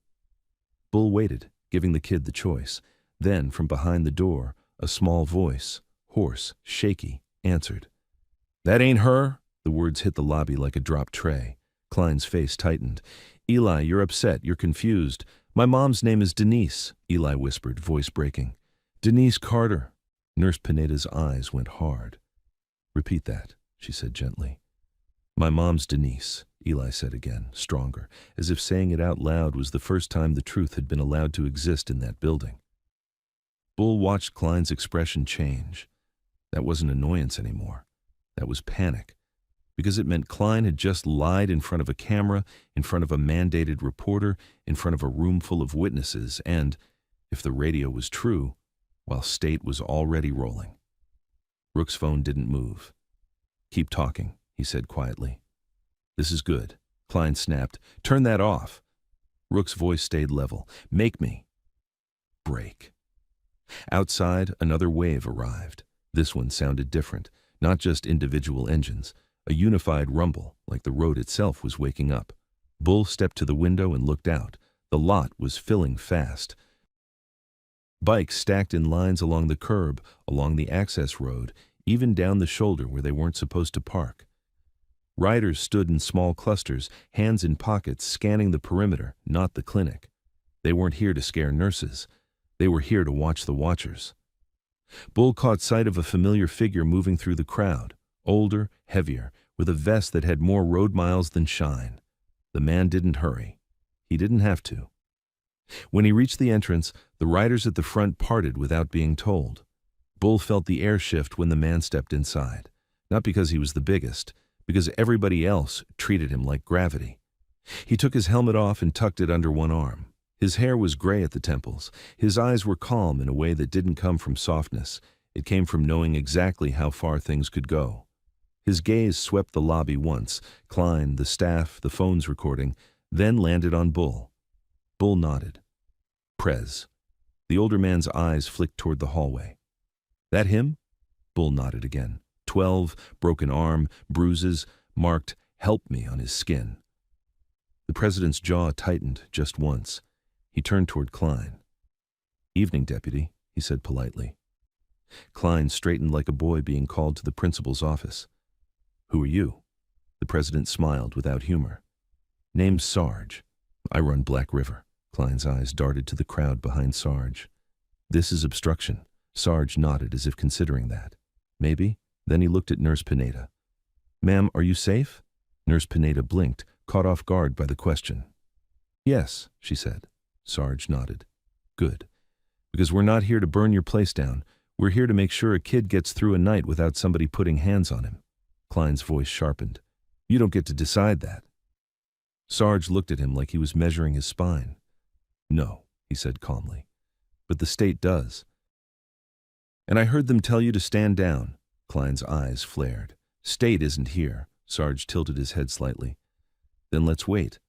Bull waited, giving the kid the choice. Then, from behind the door, a small voice, hoarse, shaky, answered. That ain't her? The words hit the lobby like a dropped tray. Klein's face tightened. Eli, you're upset, you're confused. My mom's name is Denise, Eli whispered, voice breaking. Denise Carter. Nurse Pineda's eyes went hard. Repeat that, she said gently. My mom's Denise, Eli said again, stronger, as if saying it out loud was the first time the truth had been allowed to exist in that building. Bull watched Klein's expression change. That wasn't annoyance anymore. That was panic. Because it meant Klein had just lied in front of a camera, in front of a mandated reporter, in front of a room full of witnesses, and, if the radio was true, while state was already rolling. Rook's phone didn't move. Keep talking, he said quietly. This is good. Klein snapped. Turn that off. Rook's voice stayed level. Make me. Break. Outside, another wave arrived. This one sounded different, not just individual engines. A unified rumble, like the road itself was waking up. Bull stepped to the window and looked out. The lot was filling fast. Bikes stacked in lines along the curb, along the access road, even down the shoulder where they weren't supposed to park. Riders stood in small clusters, hands in pockets, scanning the perimeter, not the clinic. They weren't here to scare nurses. They were here to watch the watchers. Bull caught sight of a familiar figure moving through the crowd, older, heavier, with a vest that had more road miles than shine. The man didn't hurry. He didn't have to. When he reached the entrance, the riders at the front parted without being told. Bull felt the air shift when the man stepped inside, not because he was the biggest, because everybody else treated him like gravity. He took his helmet off and tucked it under one arm. His hair was gray at the temples. His eyes were calm in a way that didn't come from softness. It came from knowing exactly how far things could go. His gaze swept the lobby once, Klein, the staff, the phones recording, then landed on Bull. Bull nodded. Prez. The older man's eyes flicked toward the hallway. That him? Bull nodded again. 12, broken arm, bruises, marked, "Help me" on his skin. The president's jaw tightened just once. He turned toward Klein. "Evening, deputy," he said politely. Klein straightened like a boy being called to the principal's office. "Who are you?" The president smiled without humor. "Name's Sarge. I run Black River." Klein's eyes darted to the crowd behind Sarge. "This is obstruction." Sarge nodded as if considering that. "Maybe?" Then he looked at Nurse Pineda. "Ma'am, are you safe?" Nurse Pineda blinked, caught off guard by the question. "Yes," she said. Sarge nodded. "Good. Because we're not here to burn your place down. We're here to make sure a kid gets through a night without somebody putting hands on him." Klein's voice sharpened. "You don't get to decide that." Sarge looked at him like he was measuring his spine. "No," he said calmly. "But the state does." "And I heard them tell you to stand down." Klein's eyes flared. "State isn't here." Sarge tilted his head slightly. "Then let's wait."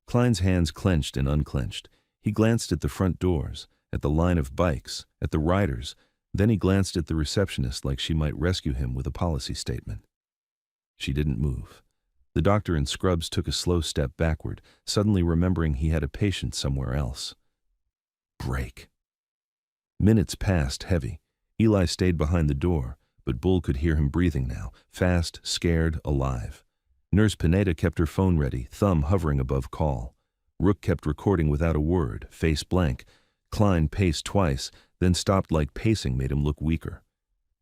Klein's hands clenched and unclenched. He glanced at the front doors, at the line of bikes, at the riders. Then he glanced at the receptionist like she might rescue him with a policy statement. She didn't move. The doctor in scrubs took a slow step backward, suddenly remembering he had a patient somewhere else. Break. Minutes passed heavy. Eli stayed behind the door, but Bull could hear him breathing now, fast, scared, alive. Nurse Pineda kept her phone ready, thumb hovering above call. Rook kept recording without a word, face blank. Klein paced twice, then stopped like pacing made him look weaker.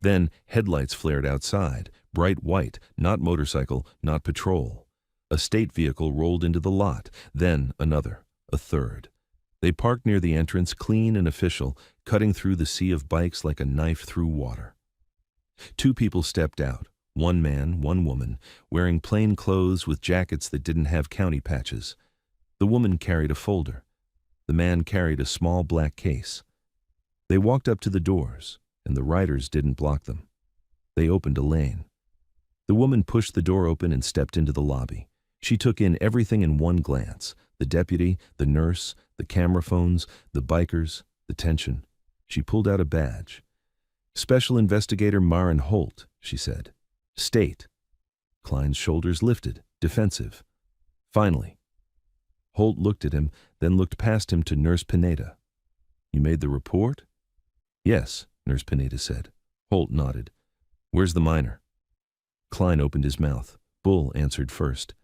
Then headlights flared outside, bright white, not motorcycle, not patrol. A state vehicle rolled into the lot, then another, a third. They parked near the entrance, clean and official, cutting through the sea of bikes like a knife through water. Two people stepped out, one man, one woman, wearing plain clothes with jackets that didn't have county patches. The woman carried a folder. The man carried a small black case. They walked up to the doors, and the riders didn't block them. They opened a lane. The woman pushed the door open and stepped into the lobby. She took in everything in one glance: the deputy, the nurse, the camera phones, the bikers, the tension. She pulled out a badge. "Special Investigator Maren Holt," she said. "State." Klein's shoulders lifted, defensive. "Finally." Holt looked at him, then looked past him to Nurse Pineda. "You made the report?" "Yes," Nurse Pineda said. Holt nodded. "Where's the minor?" Klein opened his mouth. Bull answered first.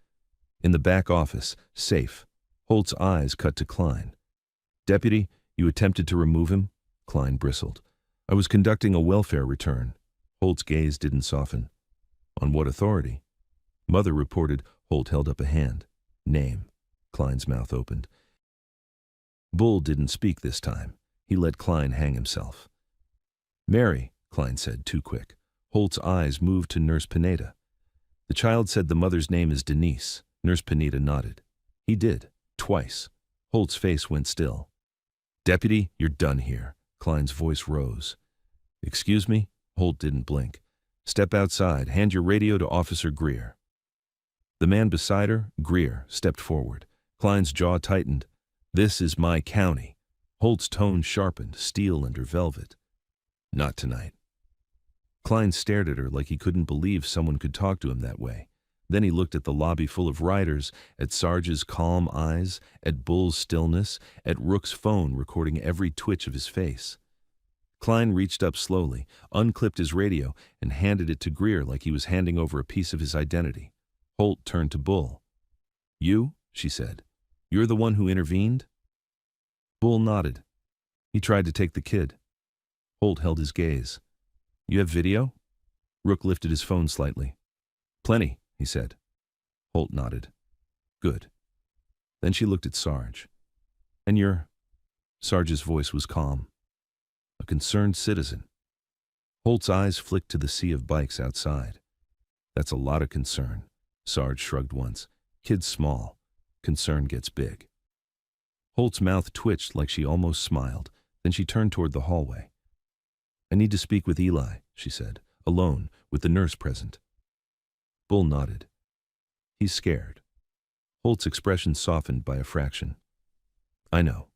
"In the back office, safe." Holt's eyes cut to Klein. "Deputy, you attempted to remove him?" Klein bristled. "I was conducting a welfare return." Holt's gaze didn't soften. "On what authority?" Mother reported. Holt held up a hand. "Name." Klein's mouth opened. Bull didn't speak this time. He let Klein hang himself. "Mary," Klein said, too quick. Holt's eyes moved to Nurse Pineda. "The child said the mother's name is Denise." Nurse Pineda nodded. "He did. Twice." Holt's face went still. "Deputy, you're done here." Klein's voice rose. "Excuse me?" Holt didn't blink. "Step outside. Hand your radio to Officer Greer." The man beside her, Greer, stepped forward. Klein's jaw tightened. "This is my county." Holt's tone sharpened, steel under velvet. "Not tonight." Klein stared at her like he couldn't believe someone could talk to him that way. Then he looked at the lobby full of riders, at Sarge's calm eyes, at Bull's stillness, at Rook's phone recording every twitch of his face. Klein reached up slowly, unclipped his radio, and handed it to Greer like he was handing over a piece of his identity. Holt turned to Bull. "You?" she said. "You're the one who intervened?" Bull nodded. "He tried to take the kid." Holt held his gaze. You have video? Rook lifted his phone slightly. Plenty, he said. Holt nodded. Good. Then she looked at Sarge. And you're... Sarge's voice was calm. A concerned citizen. Holt's eyes flicked to the sea of bikes outside. That's a lot of concern. Sarge shrugged once. Kid's small. Concern gets big. Holt's mouth twitched like she almost smiled. Then she turned toward the hallway. I need to speak with Eli, she said, alone, with the nurse present. Bull nodded. He's scared. Holt's expression softened by a fraction. I know.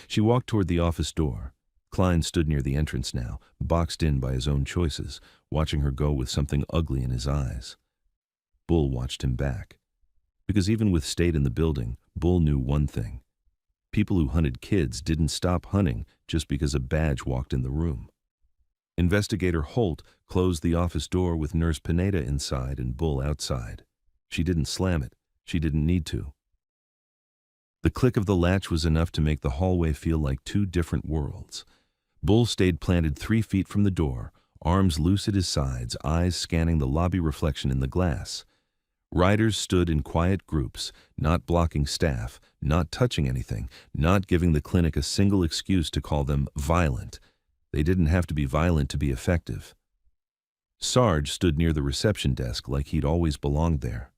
She walked toward the office door. Klein stood near the entrance now, boxed in by his own choices, watching her go with something ugly in his eyes. Bull watched him back. Because even with State in the building, Bull knew one thing. People who hunted kids didn't stop hunting just because a badge walked in the room. Investigator Holt closed the office door with Nurse Pineda inside and Bull outside. She didn't slam it. She didn't need to. The click of the latch was enough to make the hallway feel like two different worlds. Bull stayed planted 3 feet from the door, arms loose at his sides, eyes scanning the lobby reflection in the glass. Riders stood in quiet groups, not blocking staff, not touching anything, not giving the clinic a single excuse to call them violent. They didn't have to be violent to be effective. Sarge stood near the reception desk like he'd always belonged there.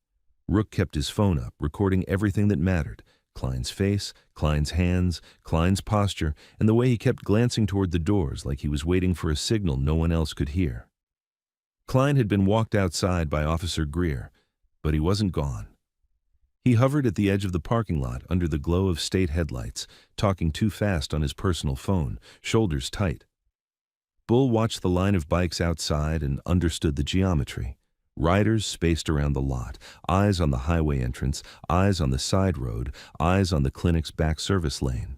Rook kept his phone up, recording everything that mattered. Klein's face, Klein's hands, Klein's posture, and the way he kept glancing toward the doors like he was waiting for a signal no one else could hear. Klein had been walked outside by Officer Greer, but he wasn't gone. He hovered at the edge of the parking lot under the glow of State headlights, talking too fast on his personal phone, shoulders tight. Bull watched the line of bikes outside and understood the geometry. Riders spaced around the lot, eyes on the highway entrance, eyes on the side road, eyes on the clinic's back service lane.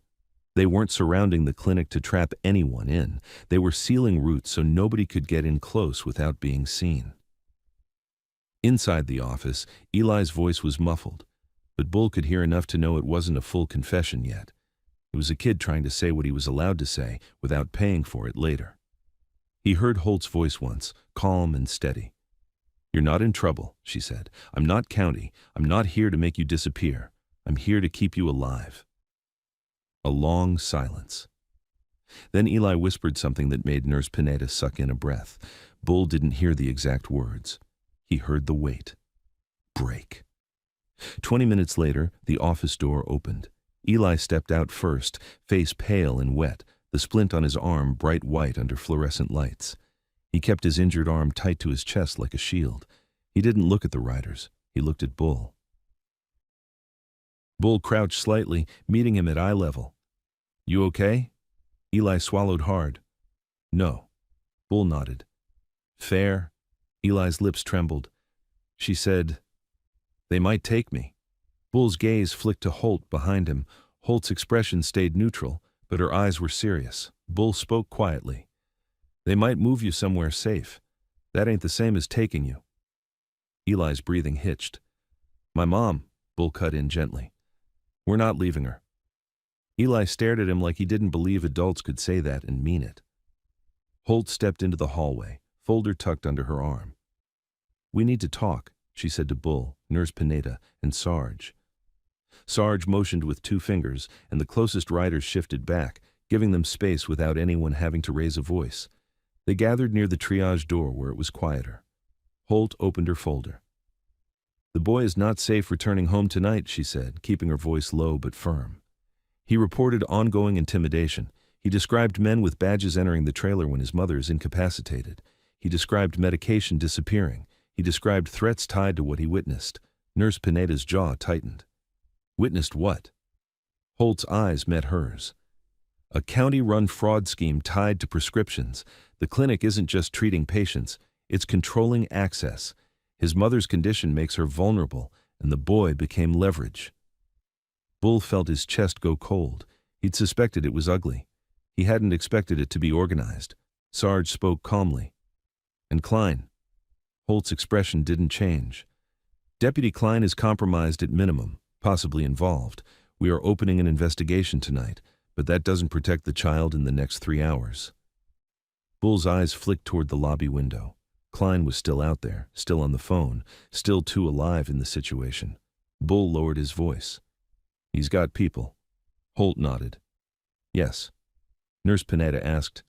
They weren't surrounding the clinic to trap anyone in. They were sealing routes so nobody could get in close without being seen. Inside the office, Eli's voice was muffled, but Bull could hear enough to know it wasn't a full confession yet. It was a kid trying to say what he was allowed to say without paying for it later. He heard Holt's voice once, calm and steady. You're not in trouble, she said. I'm not county. I'm not here to make you disappear. I'm here to keep you alive. A long silence. Then Eli whispered something that made Nurse Pineda suck in a breath. Bull didn't hear the exact words. He heard the weight. Break. 20 minutes later, the office door opened. Eli stepped out first, face pale and wet, the splint on his arm bright white under fluorescent lights. He kept his injured arm tight to his chest like a shield. He didn't look at the riders. He looked at Bull. Bull crouched slightly, meeting him at eye level. You okay? Eli swallowed hard. No. Bull nodded. Fair? Eli's lips trembled. She said, They might take me. Bull's gaze flicked to Holt behind him. Holt's expression stayed neutral, but her eyes were serious. Bull spoke quietly. They might move you somewhere safe. That ain't the same as taking you. Eli's breathing hitched. My mom, Bull cut in gently. We're not leaving her. Eli stared at him like he didn't believe adults could say that and mean it. Holt stepped into the hallway, folder tucked under her arm. We need to talk, she said to Bull, Nurse Pineda, and Sarge. Sarge motioned with 2 fingers, and the closest riders shifted back, giving them space without anyone having to raise a voice. They gathered near the triage door where it was quieter. Holt opened her folder. The boy is not safe returning home tonight, she said, keeping her voice low but firm. He reported ongoing intimidation. He described men with badges entering the trailer when his mother is incapacitated. He described medication disappearing. He described threats tied to what he witnessed. Nurse Pineda's jaw tightened. Witnessed what? Holt's eyes met hers. A county-run fraud scheme tied to prescriptions. The clinic isn't just treating patients, it's controlling access. His mother's condition makes her vulnerable, and the boy became leverage. Bull felt his chest go cold. He'd suspected it was ugly. He hadn't expected it to be organized. Sarge spoke calmly. And Klein. Holt's expression didn't change. Deputy Klein is compromised at minimum, possibly involved. We are opening an investigation tonight, but that doesn't protect the child in the next 3 hours. Bull's eyes flicked toward the lobby window. Klein was still out there, still on the phone, still too alive in the situation. Bull lowered his voice. "He's got people." Holt nodded. "Yes." Nurse Pineda asked,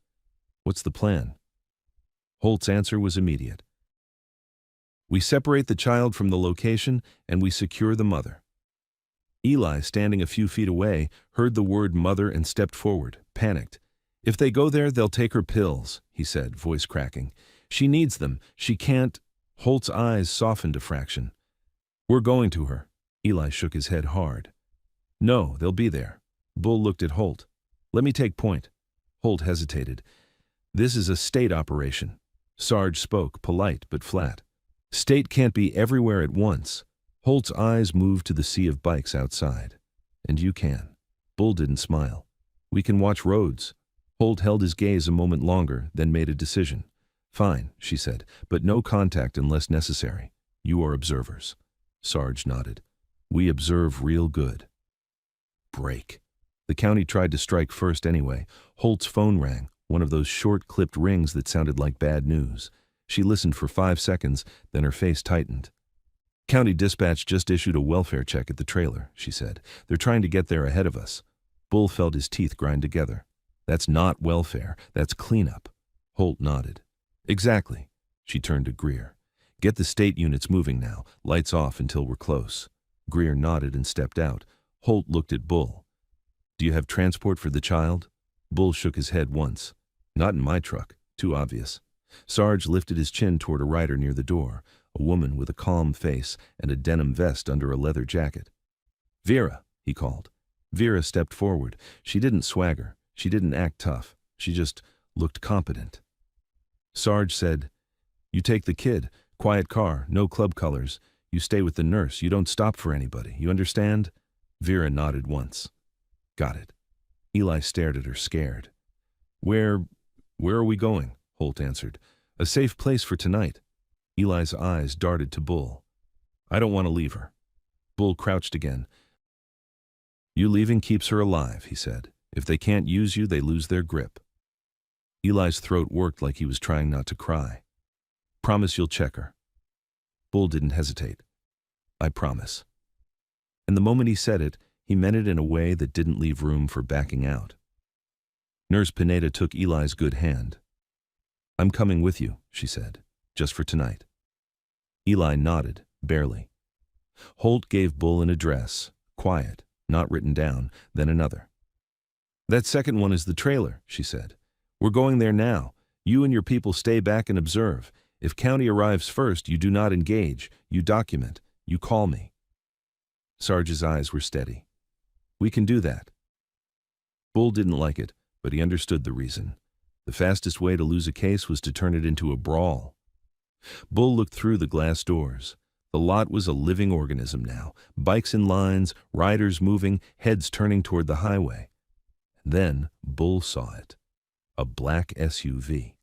"What's the plan?" Holt's answer was immediate. "We separate the child from the location and we secure the mother." Eli, standing a few feet away, heard the word mother and stepped forward, panicked. "If they go there, they'll take her pills," he said, voice cracking. "She needs them. She can't—" Holt's eyes softened a fraction. "We're going to her." Eli shook his head hard. "No, they'll be there." Bull looked at Holt. "Let me take point." Holt hesitated. "This is a state operation." Sarge spoke, polite but flat. "State can't be everywhere at once." Holt's eyes moved to the sea of bikes outside. "And you can." Bull didn't smile. "We can watch roads." Holt held his gaze a moment longer, then made a decision. "Fine," she said, "but no contact unless necessary. You are observers." Sarge nodded. "We observe real good." Break. The county tried to strike first anyway. Holt's phone rang, one of those short-clipped rings that sounded like bad news. She listened for 5 seconds, then her face tightened. "County Dispatch just issued a welfare check at the trailer," she said. "They're trying to get there ahead of us." Bull felt his teeth grind together. "That's not welfare, that's cleanup." Holt nodded. "Exactly." She turned to Greer. "Get the state units moving now. Lights off until we're close." Greer nodded and stepped out. Holt looked at Bull. "Do you have transport for the child?" Bull shook his head once. "Not in my truck. Too obvious." Sarge lifted his chin toward a rider near the door, a woman with a calm face and a denim vest under a leather jacket. "Vera," he called. Vera stepped forward. She didn't swagger. She didn't act tough. She just looked competent. Sarge said, "You take the kid. Quiet car, no club colors. You stay with the nurse. You don't stop for anybody. You understand?" Vera nodded once. "Got it." Eli stared at her, scared. Where are we going?" Holt answered. "A safe place for tonight." Eli's eyes darted to Bull. "I don't want to leave her." Bull crouched again. "You leaving keeps her alive," he said. "If they can't use you, they lose their grip." Eli's throat worked like he was trying not to cry. "Promise you'll check her." Bull didn't hesitate. "I promise." And the moment he said it, he meant it in a way that didn't leave room for backing out. Nurse Pineda took Eli's good hand. "I'm coming with you," she said, "just for tonight." Eli nodded, barely. Holt gave Bull an address, quiet, not written down, then another. "That second one is the trailer," she said. "We're going there now. You and your people stay back and observe. If county arrives first, you do not engage. You document. You call me." Sarge's eyes were steady. "We can do that." Bull didn't like it, but he understood the reason. The fastest way to lose a case was to turn it into a brawl. Bull looked through the glass doors. The lot was a living organism now. Bikes in lines, riders moving, heads turning toward the highway. And then Bull saw it. A black SUV.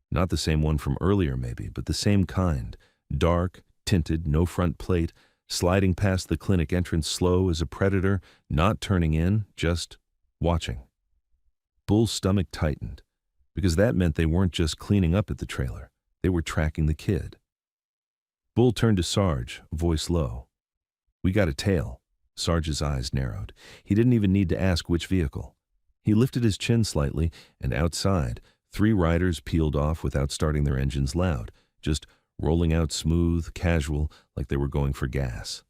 Not the same one from earlier maybe, but the same kind. Dark, tinted, no front plate, sliding past the clinic entrance slow as a predator, not turning in, just watching. Bull's stomach tightened, because that meant they weren't just cleaning up at the trailer. They were tracking the kid. Bull turned to Sarge, voice low. "We got a tail." Sarge's eyes narrowed. He didn't even need to ask which vehicle. He lifted his chin slightly, and outside, 3 riders peeled off without starting their engines loud, just rolling out smooth, casual, like they were going for gas.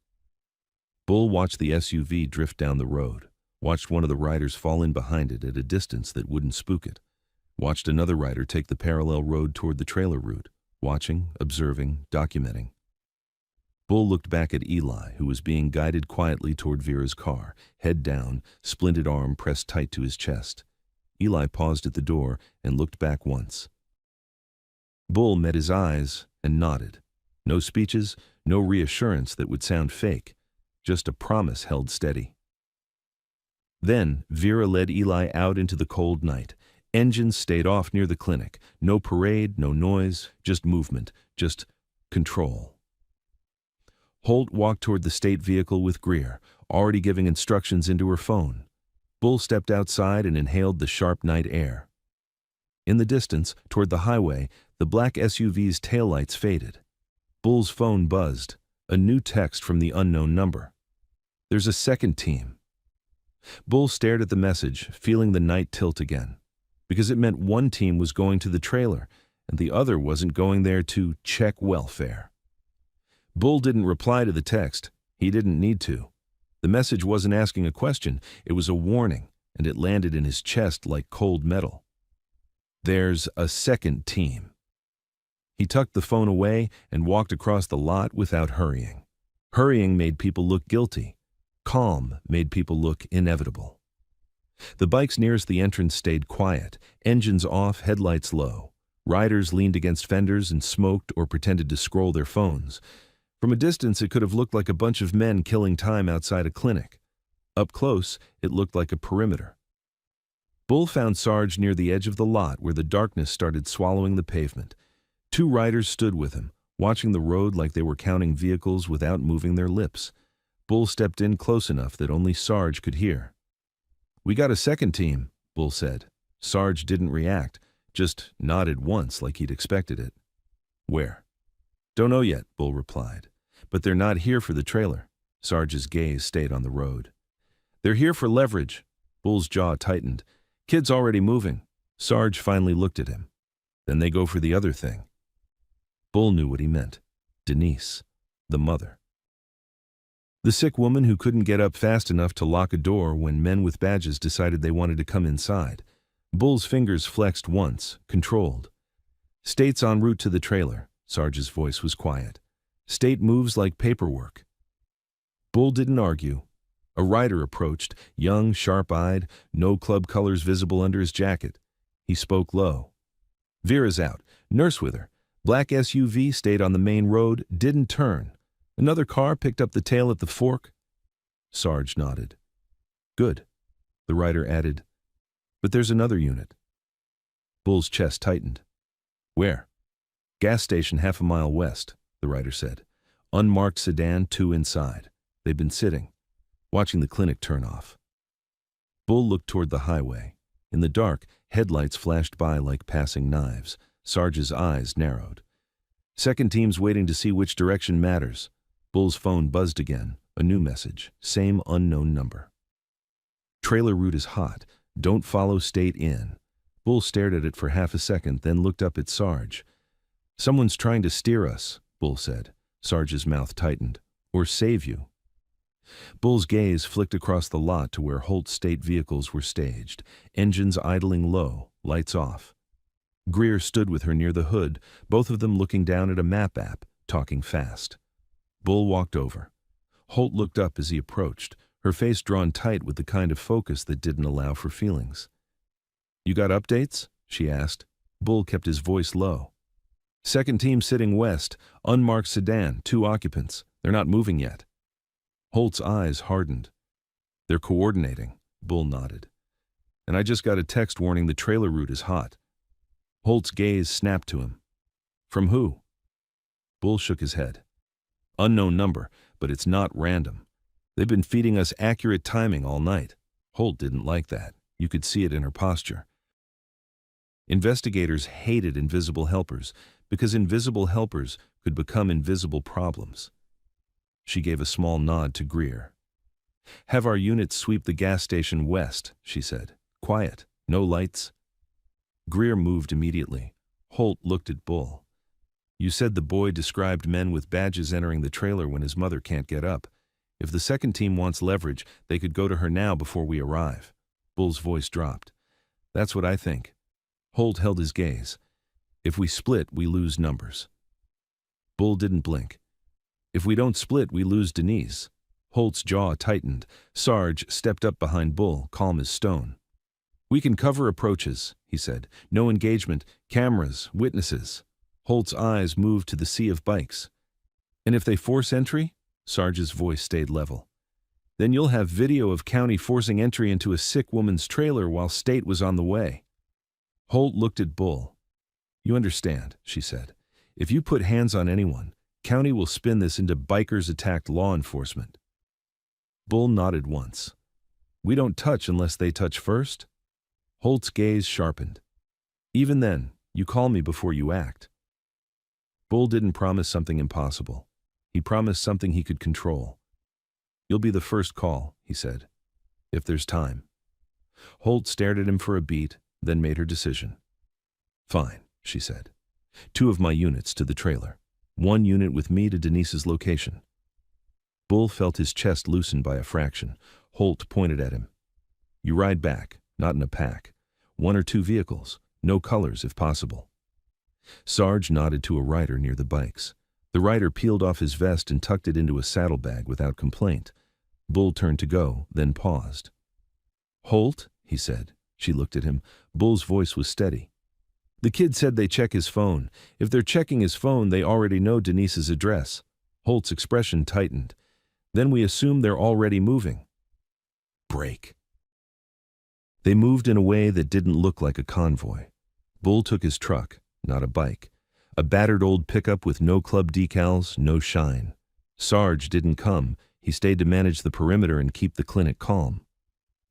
Bull watched the SUV drift down the road, watched one of the riders fall in behind it at a distance that wouldn't spook it, watched another rider take the parallel road toward the trailer route, watching, observing, documenting. Bull looked back at Eli, who was being guided quietly toward Vera's car, head down, splinted arm pressed tight to his chest. Eli paused at the door and looked back once. Bull met his eyes and nodded. No speeches, no reassurance that would sound fake, just a promise held steady. Then Vera led Eli out into the cold night. Engines stayed off near the clinic. No parade, no noise, just movement, just control. Holt walked toward the state vehicle with Greer, already giving instructions into her phone. Bull stepped outside and inhaled the sharp night air. In the distance, toward the highway, the black SUV's taillights faded. Bull's phone buzzed, a new text from the unknown number. "There's a second team." Bull stared at the message, feeling the night tilt again, because it meant one team was going to the trailer, and the other wasn't going there to check welfare. Bull didn't reply to the text. He didn't need to. The message wasn't asking a question, it was a warning, and it landed in his chest like cold metal. There's a second team. He tucked the phone away and walked across the lot without hurrying. Hurrying made people look guilty. Calm made people look inevitable. The bikes nearest the entrance stayed quiet, engines off, headlights low. Riders leaned against fenders and smoked or pretended to scroll their phones. From a distance, it could have looked like a bunch of men killing time outside a clinic. Up close, it looked like a perimeter. Bull found Sarge near the edge of the lot where the darkness started swallowing the pavement. Two riders stood with him, watching the road like they were counting vehicles without moving their lips. Bull stepped in close enough that only Sarge could hear. "We got a second team," Bull said. Sarge didn't react, just nodded once like he'd expected it. "Where?" "Don't know yet," Bull replied. "But they're not here for the trailer." Sarge's gaze stayed on the road. "They're here for leverage." Bull's jaw tightened. "Kid's already moving." Sarge finally looked at him. "Then they go for the other thing." Bull knew what he meant. Denise, the mother. The sick woman who couldn't get up fast enough to lock a door when men with badges decided they wanted to come inside. Bull's fingers flexed once, controlled. "State's en route to the trailer." Sarge's voice was quiet. "State moves like paperwork." Bull didn't argue. A rider approached, young, sharp-eyed, no club colors visible under his jacket. He spoke low. "Vera's out. Nurse with her. Black SUV stayed on the main road, didn't turn. Another car picked up the tail at the fork." Sarge nodded. "Good." The rider added, "But there's another unit." Bull's chest tightened. "Where?" "Gas station half a mile west," the rider said. "Unmarked sedan, 2 inside. They've been sitting, watching the clinic turn off." Bull looked toward the highway. In the dark, headlights flashed by like passing knives. Sarge's eyes narrowed. "Second team's waiting to see which direction matters." Bull's phone buzzed again. A new message. Same unknown number. "Trailer route is hot. Don't follow state in." Bull stared at it for half a second, then looked up at Sarge. "Someone's trying to steer us," Bull said. Sarge's mouth tightened. "Or save you." Bull's gaze flicked across the lot to where Holt state vehicles were staged, engines idling low, lights off. Greer stood with her near the hood, both of them looking down at a map app, talking fast. Bull walked over. Holt looked up as he approached, her face drawn tight with the kind of focus that didn't allow for feelings. "You got updates?" she asked. Bull kept his voice low. "Second team sitting west, unmarked sedan, 2 occupants. They're not moving yet." Holt's eyes hardened. "They're coordinating," Bull nodded. "And I just got a text warning the trailer route is hot." Holt's gaze snapped to him. "From who?" Bull shook his head. "Unknown number, but it's not random. They've been feeding us accurate timing all night." Holt didn't like that. You could see it in her posture. Investigators hated invisible helpers because invisible helpers could become invisible problems. She gave a small nod to Greer. "Have our unit sweep the gas station west," she said. "Quiet, no lights." Greer moved immediately. Holt looked at Bull. "You said the boy described men with badges entering the trailer when his mother can't get up. If the second team wants leverage, they could go to her now before we arrive." Bull's voice dropped. "That's what I think." Holt held his gaze. "If we split, we lose numbers." Bull didn't blink. "If we don't split, we lose Denise." Holt's jaw tightened. Sarge stepped up behind Bull, calm as stone. "We can cover approaches," he said. "No engagement, cameras, witnesses." Holt's eyes moved to the sea of bikes. "And if they force entry?" Sarge's voice stayed level. "Then you'll have video of county forcing entry into a sick woman's trailer while state was on the way." Holt looked at Bull. "You understand," she said. "If you put hands on anyone, county will spin this into bikers attacked law enforcement." Bull nodded once. "We don't touch unless they touch first?" Holt's gaze sharpened. Even then, you call me before you act. Bull didn't promise something impossible. He promised something he could control. You'll be the first call, he said, if there's time. Holt stared at him for a beat, then made her decision. Fine, she said. 2 of my units to the trailer. 1 unit with me to Denise's location. Bull felt his chest loosen by a fraction. Holt pointed at him. You ride back, not in a pack. 1 or 2 vehicles, no colors if possible. Sarge nodded to a rider near the bikes. The rider peeled off his vest and tucked it into a saddlebag without complaint. Bull turned to go, then paused. Holt, he said. She looked at him. Bull's voice was steady. The kid said they check his phone. If they're checking his phone, they already know Denise's address. Holt's expression tightened. Then we assume they're already moving. Break. They moved in a way that didn't look like a convoy. Bull took his truck, not a bike. A battered old pickup with no club decals, no shine. Sarge didn't come. He stayed to manage the perimeter and keep the clinic calm.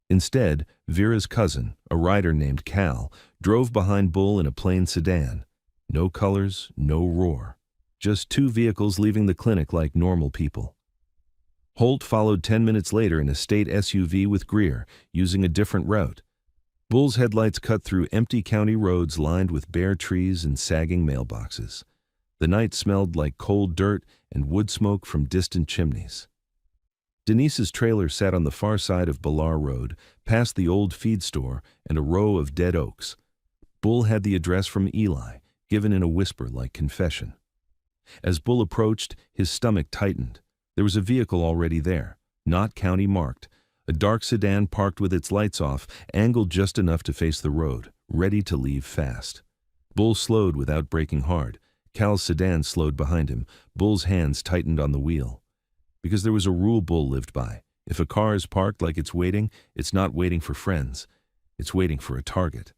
Instead, Vera's cousin, a rider named Cal, drove behind Bull in a plain sedan. No colors, no roar. Just 2 vehicles leaving the clinic like normal people. Holt followed 10 minutes later in a state SUV with Greer, using a different route. Bull's headlights cut through empty county roads lined with bare trees and sagging mailboxes. The night smelled like cold dirt and wood smoke from distant chimneys. Denise's trailer sat on the far side of Ballar Road, past the old feed store and a row of dead oaks. Bull had the address from Eli, given in a whisper like confession. As Bull approached, his stomach tightened. There was a vehicle already there, not county marked. A dark sedan parked with its lights off, angled just enough to face the road, ready to leave fast. Bull slowed without braking hard. Cal's sedan slowed behind him. Bull's hands tightened on the wheel. Because there was a rule Bull lived by. If a car is parked like it's not waiting for friends. It's waiting for a target.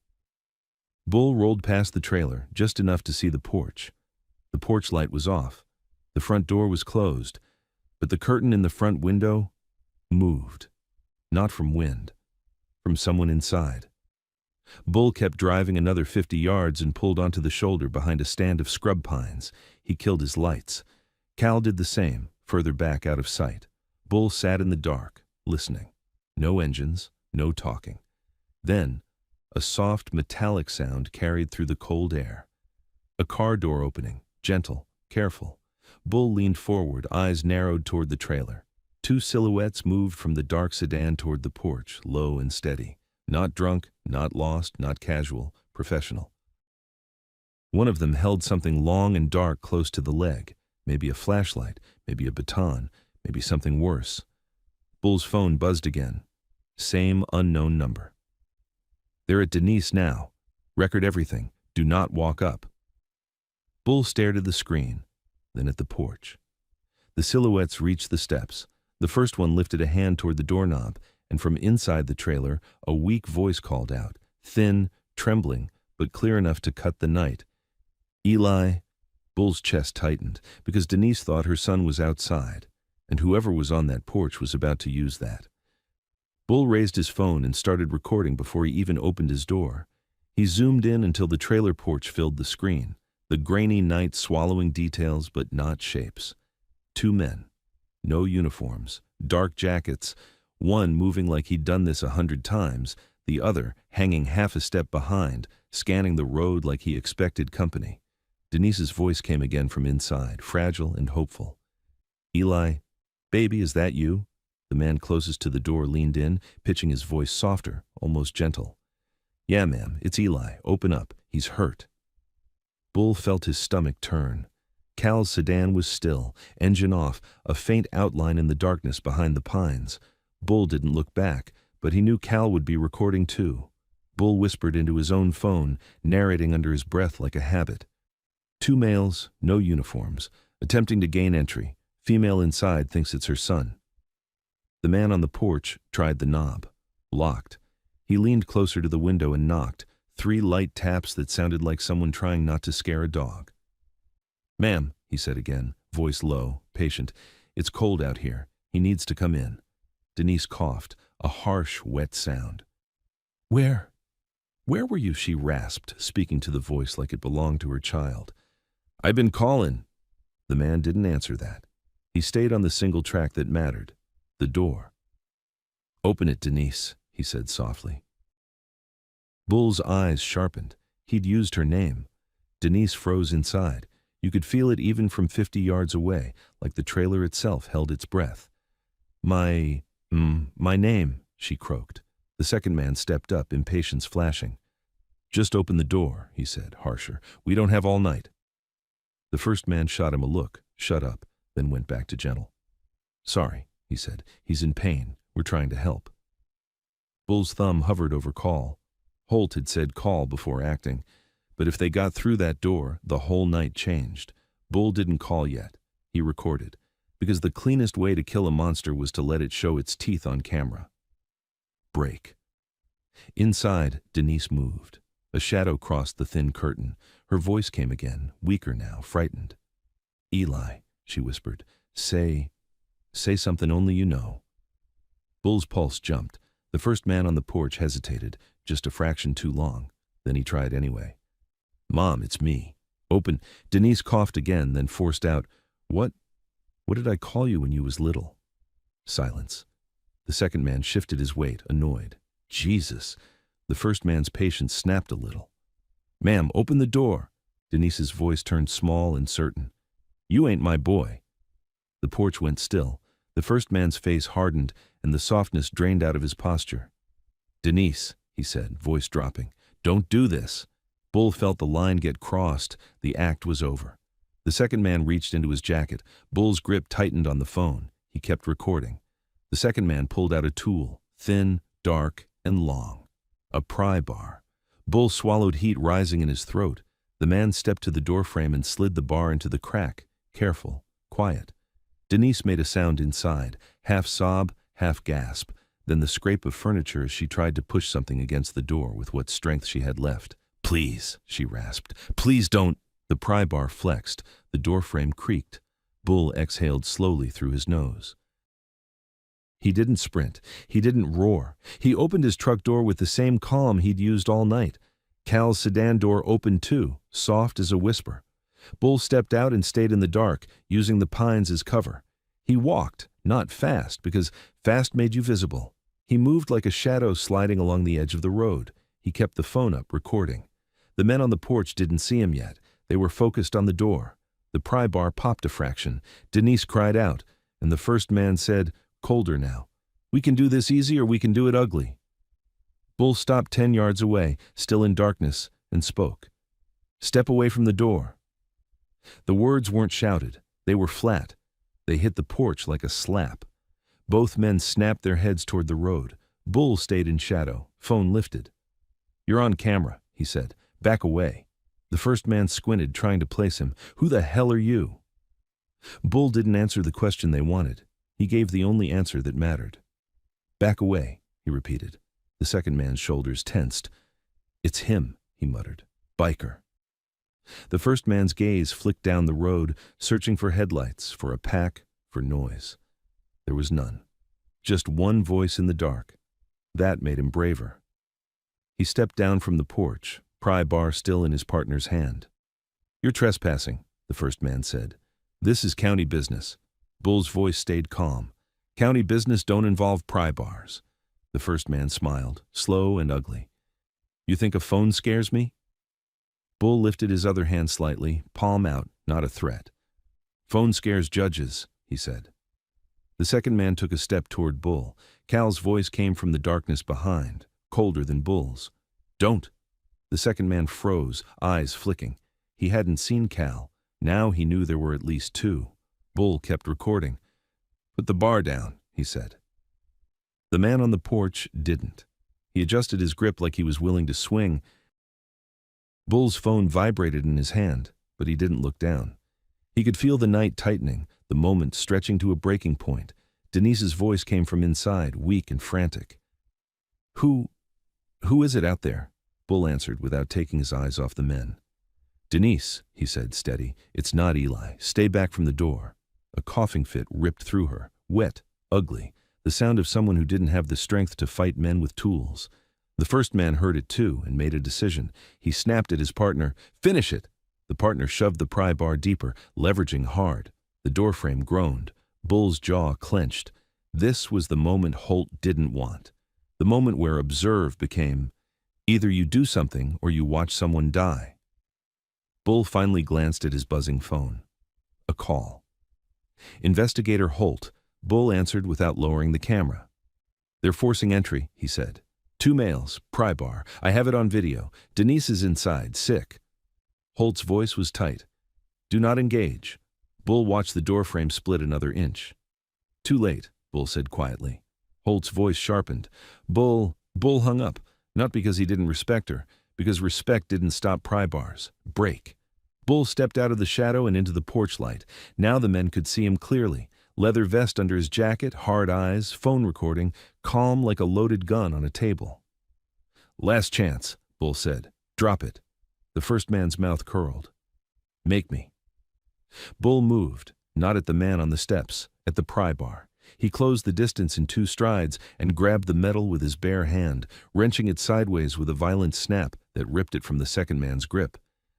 Bull rolled past the trailer, just enough to see the porch. The porch light was off. The front door was closed, but the curtain in the front window moved. Not from wind, from someone inside. Bull kept driving another 50 yards and pulled onto the shoulder behind a stand of scrub pines. He killed his lights. Cal did the same, further back out of sight. Bull sat in the dark, listening. No engines, no talking. Then, a soft metallic sound carried through the cold air. A car door opening, gentle, careful. Bull leaned forward, eyes narrowed toward the trailer. 2 silhouettes moved from the dark sedan toward the porch, low and steady. Not drunk, not lost, not casual, professional. One of them held something long and dark close to the leg. Maybe a flashlight, maybe a baton, maybe something worse. Bull's phone buzzed again. Same unknown number. They're at Denise now. Record everything. Do not walk up. Bull stared at the screen, then at the porch. The silhouettes reached the steps. The first one lifted a hand toward the doorknob, and from inside the trailer, a weak voice called out, thin, trembling, but clear enough to cut the night. Eli. Bull's chest tightened, because Denise thought her son was outside, and whoever was on that porch was about to use that. Bull raised his phone and started recording before he even opened his door. He zoomed in until the trailer porch filled the screen, the grainy night swallowing details but not shapes. 2 men. No uniforms, dark jackets, one moving like he'd done this 100 times, the other hanging half a step behind, scanning the road like he expected company. Denise's voice came again from inside, fragile and hopeful. Eli, baby, is that you? The man closest to the door leaned in, pitching his voice softer, almost gentle. Yeah, ma'am, it's Eli. Open up. He's hurt. Bull felt his stomach turn. Cal's sedan was still, engine off, a faint outline in the darkness behind the pines. Bull didn't look back, but he knew Cal would be recording too. Bull whispered into his own phone, narrating under his breath like a habit. 2 males, no uniforms, attempting to gain entry. Female inside thinks it's her son. The man on the porch tried the knob. Locked. He leaned closer to the window and knocked. 3 light taps that sounded like someone trying not to scare a dog. Ma'am, he said again, voice low, patient. It's cold out here. He needs to come in. Denise coughed, a harsh, wet sound. Where? Where were you? She rasped, speaking to the voice like it belonged to her child. I've been calling. The man didn't answer that. He stayed on the single track that mattered, the door. Open it, Denise, he said softly. Bull's eyes sharpened. He'd used her name. Denise froze inside. You could feel it even from 50 yards away, like the trailer itself held its breath. My name, she croaked. The second man stepped up, impatience flashing. Just open the door, he said, harsher. We don't have all night. The first man shot him a look, shut up, then went back to gentle. Sorry, he said. He's in pain. We're trying to help. Bull's thumb hovered over call. Holt had said call before acting. But if they got through that door, the whole night changed. Bull didn't call yet. He recorded. Because the cleanest way to kill a monster was to let it show its teeth on camera. Break. Inside, Denise moved. A shadow crossed the thin curtain. Her voice came again, weaker now, frightened. Eli, she whispered, say something only you know. Bull's pulse jumped. The first man on the porch hesitated, just a fraction too long. Then he tried anyway. Mom, it's me. Open. Denise coughed again, then forced out, What did I call you when you was little? Silence. The second man shifted his weight, annoyed. Jesus. The first man's patience snapped a little. Ma'am, open the door. Denise's voice turned small and certain. You ain't my boy. The porch went still. The first man's face hardened, and the softness drained out of his posture. Denise, he said, voice dropping, don't do this. Bull felt the line get crossed. The act was over. The second man reached into his jacket. Bull's grip tightened on the phone. He kept recording. The second man pulled out a tool, thin, dark, and long. A pry bar. Bull swallowed heat rising in his throat. The man stepped to the doorframe and slid the bar into the crack. Careful, quiet. Denise made a sound inside, half sob, half gasp, then the scrape of furniture as she tried to push something against the door with what strength she had left. Please, she rasped. Please don't. The pry bar flexed. The doorframe creaked. Bull exhaled slowly through his nose. He didn't sprint. He didn't roar. He opened his truck door with the same calm he'd used all night. Cal's sedan door opened too, soft as a whisper. Bull stepped out and stayed in the dark, using the pines as cover. He walked, not fast, because fast made you visible. He moved like a shadow sliding along the edge of the road. He kept the phone up, recording. The men on the porch didn't see him yet. They were focused on the door. The pry bar popped a fraction. Denise cried out, and the first man said, colder now, we can do this easy or we can do it ugly. Bull stopped 10 yards away, still in darkness, and spoke. Step away from the door. The words weren't shouted. They were flat. They hit the porch like a slap. Both men snapped their heads toward the road. Bull stayed in shadow, phone lifted. You're on camera, he said. Back away. The first man squinted, trying to place him. Who the hell are you? Bull didn't answer the question they wanted. He gave the only answer that mattered. Back away, he repeated. The second man's shoulders tensed. It's him, he muttered. Biker. The first man's gaze flicked down the road, searching for headlights, for a pack, for noise. There was none. Just one voice in the dark. That made him braver. He stepped down from the porch, pry bar still in his partner's hand. You're trespassing, the first man said. This is county business. Bull's voice stayed calm. County business don't involve pry bars. The first man smiled, slow and ugly. You think a phone scares me? Bull lifted his other hand slightly, palm out, not a threat. Phone scares judges, he said. The second man took a step toward Bull. Cal's voice came from the darkness behind, colder than Bull's. Don't. The second man froze, eyes flicking. He hadn't seen Cal. Now he knew there were at least two. Bull kept recording. Put the bar down, he said. The man on the porch didn't. He adjusted his grip like he was willing to swing. Bull's phone vibrated in his hand, but he didn't look down. He could feel the night tightening, the moment stretching to a breaking point. Denise's voice came from inside, weak and frantic. Who is it out there? Bull answered without taking his eyes off the men. Denise, he said, steady. It's not Eli. Stay back from the door. A coughing fit ripped through her, wet, ugly, the sound of someone who didn't have the strength to fight men with tools. The first man heard it too and made a decision. He snapped at his partner. "Finish it!" The partner shoved the pry bar deeper, leveraging hard. The doorframe groaned. Bull's jaw clenched. This was the moment Holt didn't want. The moment where observe became, either you do something or you watch someone die. Bull finally glanced at his buzzing phone. A call. Investigator Holt. Bull answered without lowering the camera. "They're forcing entry," he said. "Two males, pry bar. I have it on video. Denise is inside, sick." Holt's voice was tight. "Do not engage." Bull watched the doorframe split another inch. "Too late," Bull said quietly. Holt's voice sharpened. Bull hung up, not because he didn't respect her, because respect didn't stop pry bars. Break. Bull stepped out of the shadow and into the porch light. Now the men could see him clearly. Leather vest under his jacket, hard eyes, phone recording, calm like a loaded gun on a table. "Last chance," Bull said. "Drop it." The first man's mouth curled. "Make me." Bull moved, not at the man on the steps, at the pry bar. He closed the distance in 2 strides and grabbed the metal with his bare hand, wrenching it sideways with a violent snap that ripped it from the second man's grip.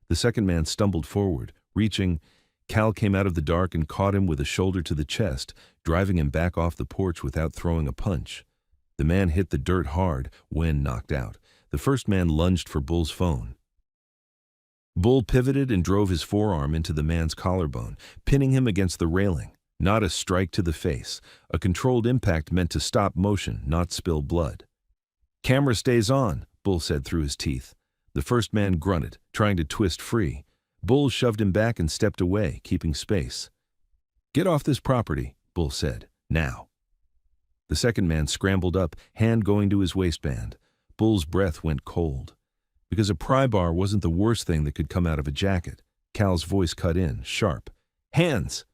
The second man stumbled forward, reaching. Cal came out of the dark and caught him with a shoulder to the chest, driving him back off the porch without throwing a punch. The man hit the dirt hard, when knocked out. The first man lunged for Bull's phone. Bull pivoted and drove his forearm into the man's collarbone, pinning him against the railing. Not a strike to the face, a controlled impact meant to stop motion, not spill blood. "Camera stays on," Bull said through his teeth. The first man grunted, trying to twist free. Bull shoved him back and stepped away, keeping space. "Get off this property," Bull said. "Now." The second man scrambled up, hand going to his waistband. Bull's breath went cold. Because a pry bar wasn't the worst thing that could come out of a jacket. Cal's voice cut in, sharp. "Hands!"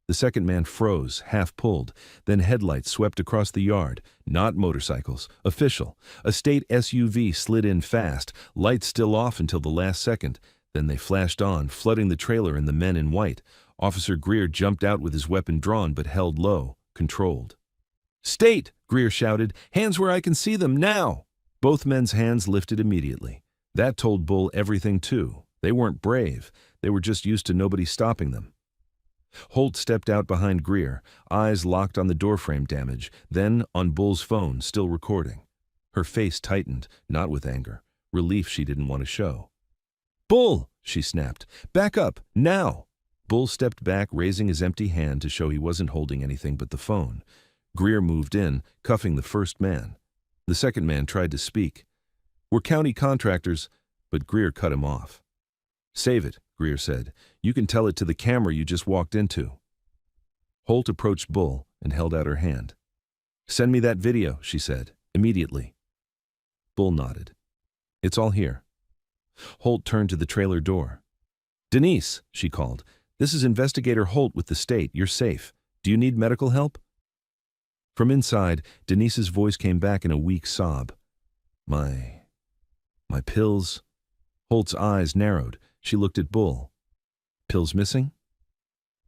The second man froze, half pulled. Then headlights swept across the yard. Not motorcycles. Official. A state SUV slid in fast, lights still off until the last second. Then they flashed on, flooding the trailer and the men in white. Officer Greer jumped out with his weapon drawn but held low, controlled. "State!" Greer shouted. "Hands where I can see them, now!" Both men's hands lifted immediately. That told Bull everything too. They weren't brave. They were just used to nobody stopping them. Holt stepped out behind Greer, eyes locked on the doorframe damage, then on Bull's phone, still recording. Her face tightened, not with anger, relief she didn't want to show. "Bull!" she snapped. "Back up, now!" Bull stepped back, raising his empty hand to show he wasn't holding anything but the phone. Greer moved in, cuffing the first man. The second man tried to speak. "We're county contractors," but Greer cut him off. "Save it," Greer said. "You can tell it to the camera you just walked into." Holt approached Bull and held out her hand. "Send me that video," she said, "immediately." Bull nodded. "It's all here." Holt turned to the trailer door. "Denise," she called. "This is Investigator Holt with the state. You're safe. Do you need medical help?" From inside, Denise's voice came back in a weak sob. My pills." Holt's eyes narrowed. She looked at Bull. "Pills missing?"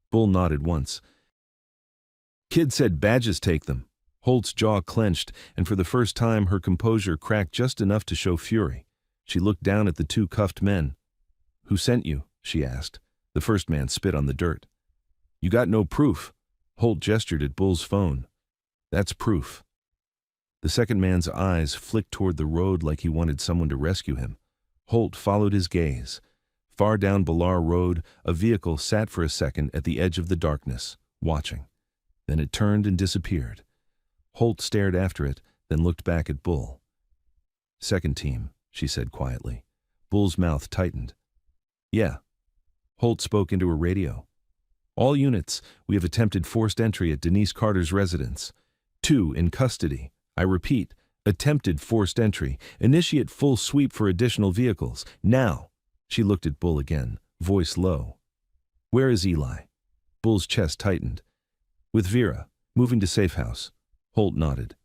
Bull nodded once. "Kid said badges take them." Holt's jaw clenched, and for the first time her composure cracked just enough to show fury. She looked down at the 2 cuffed men. "Who sent you?" she asked. The first man spit on the dirt. "You got no proof." Holt gestured at Bull's phone. "That's proof." The second man's eyes flicked toward the road like he wanted someone to rescue him. Holt followed his gaze. Far down Ballar Road, a vehicle sat for a second at the edge of the darkness, watching. Then it turned and disappeared. Holt stared after it, then looked back at Bull. "Second team," she said quietly. Bull's mouth tightened. "Yeah." Holt spoke into a radio. "All units, we have attempted forced entry at Denise Carter's residence. 2 in custody. I repeat, attempted forced entry. Initiate full sweep for additional vehicles. Now." She looked at Bull again, voice low. "Where is Eli?" Bull's chest tightened. "With Vera, moving to safe house." Holt nodded.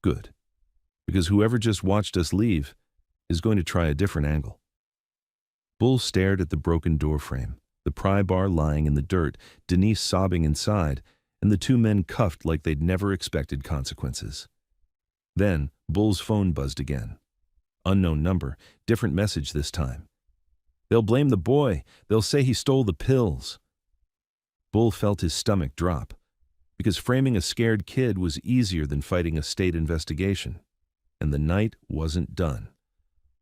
"Good. Because whoever just watched us leave is going to try a different angle." Bull stared at the broken doorframe, the pry bar lying in the dirt, Denise sobbing inside, and the 2 men cuffed like they'd never expected consequences. Then Bull's phone buzzed again. Unknown number, different message this time. They'll blame the boy. They'll say he stole the pills. Bull felt his stomach drop, because framing a scared kid was easier than fighting a state investigation. And the night wasn't done.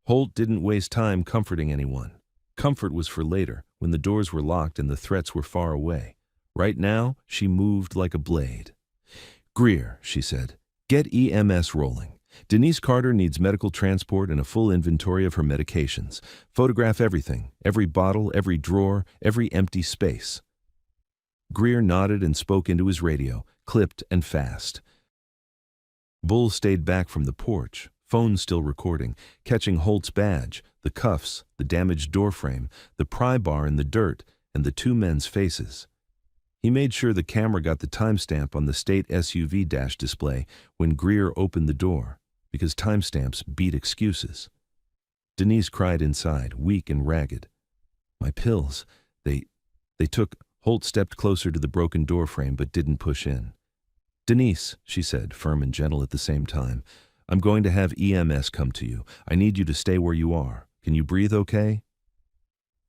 Holt didn't waste time comforting anyone. Comfort was for later, when the doors were locked and the threats were far away. Right now, she moved like a blade. "Greer," she said, "get EMS rolling. Denise Carter needs medical transport and a full inventory of her medications. Photograph everything, every bottle, every drawer, every empty space." Greer nodded and spoke into his radio, clipped and fast. Bull stayed back from the porch, phone still recording, catching Holt's badge, the cuffs, the damaged doorframe, the pry bar in the dirt, and the two men's faces. He made sure the camera got the timestamp on the state SUV dash display when Greer opened the door, because timestamps beat excuses. Denise cried inside, weak and ragged. "My pills, they took..." Holt stepped closer to the broken doorframe but didn't push in. "Denise," she said, firm and gentle at the same time, "I'm going to have EMS come to you. I need you to stay where you are. Can you breathe okay?"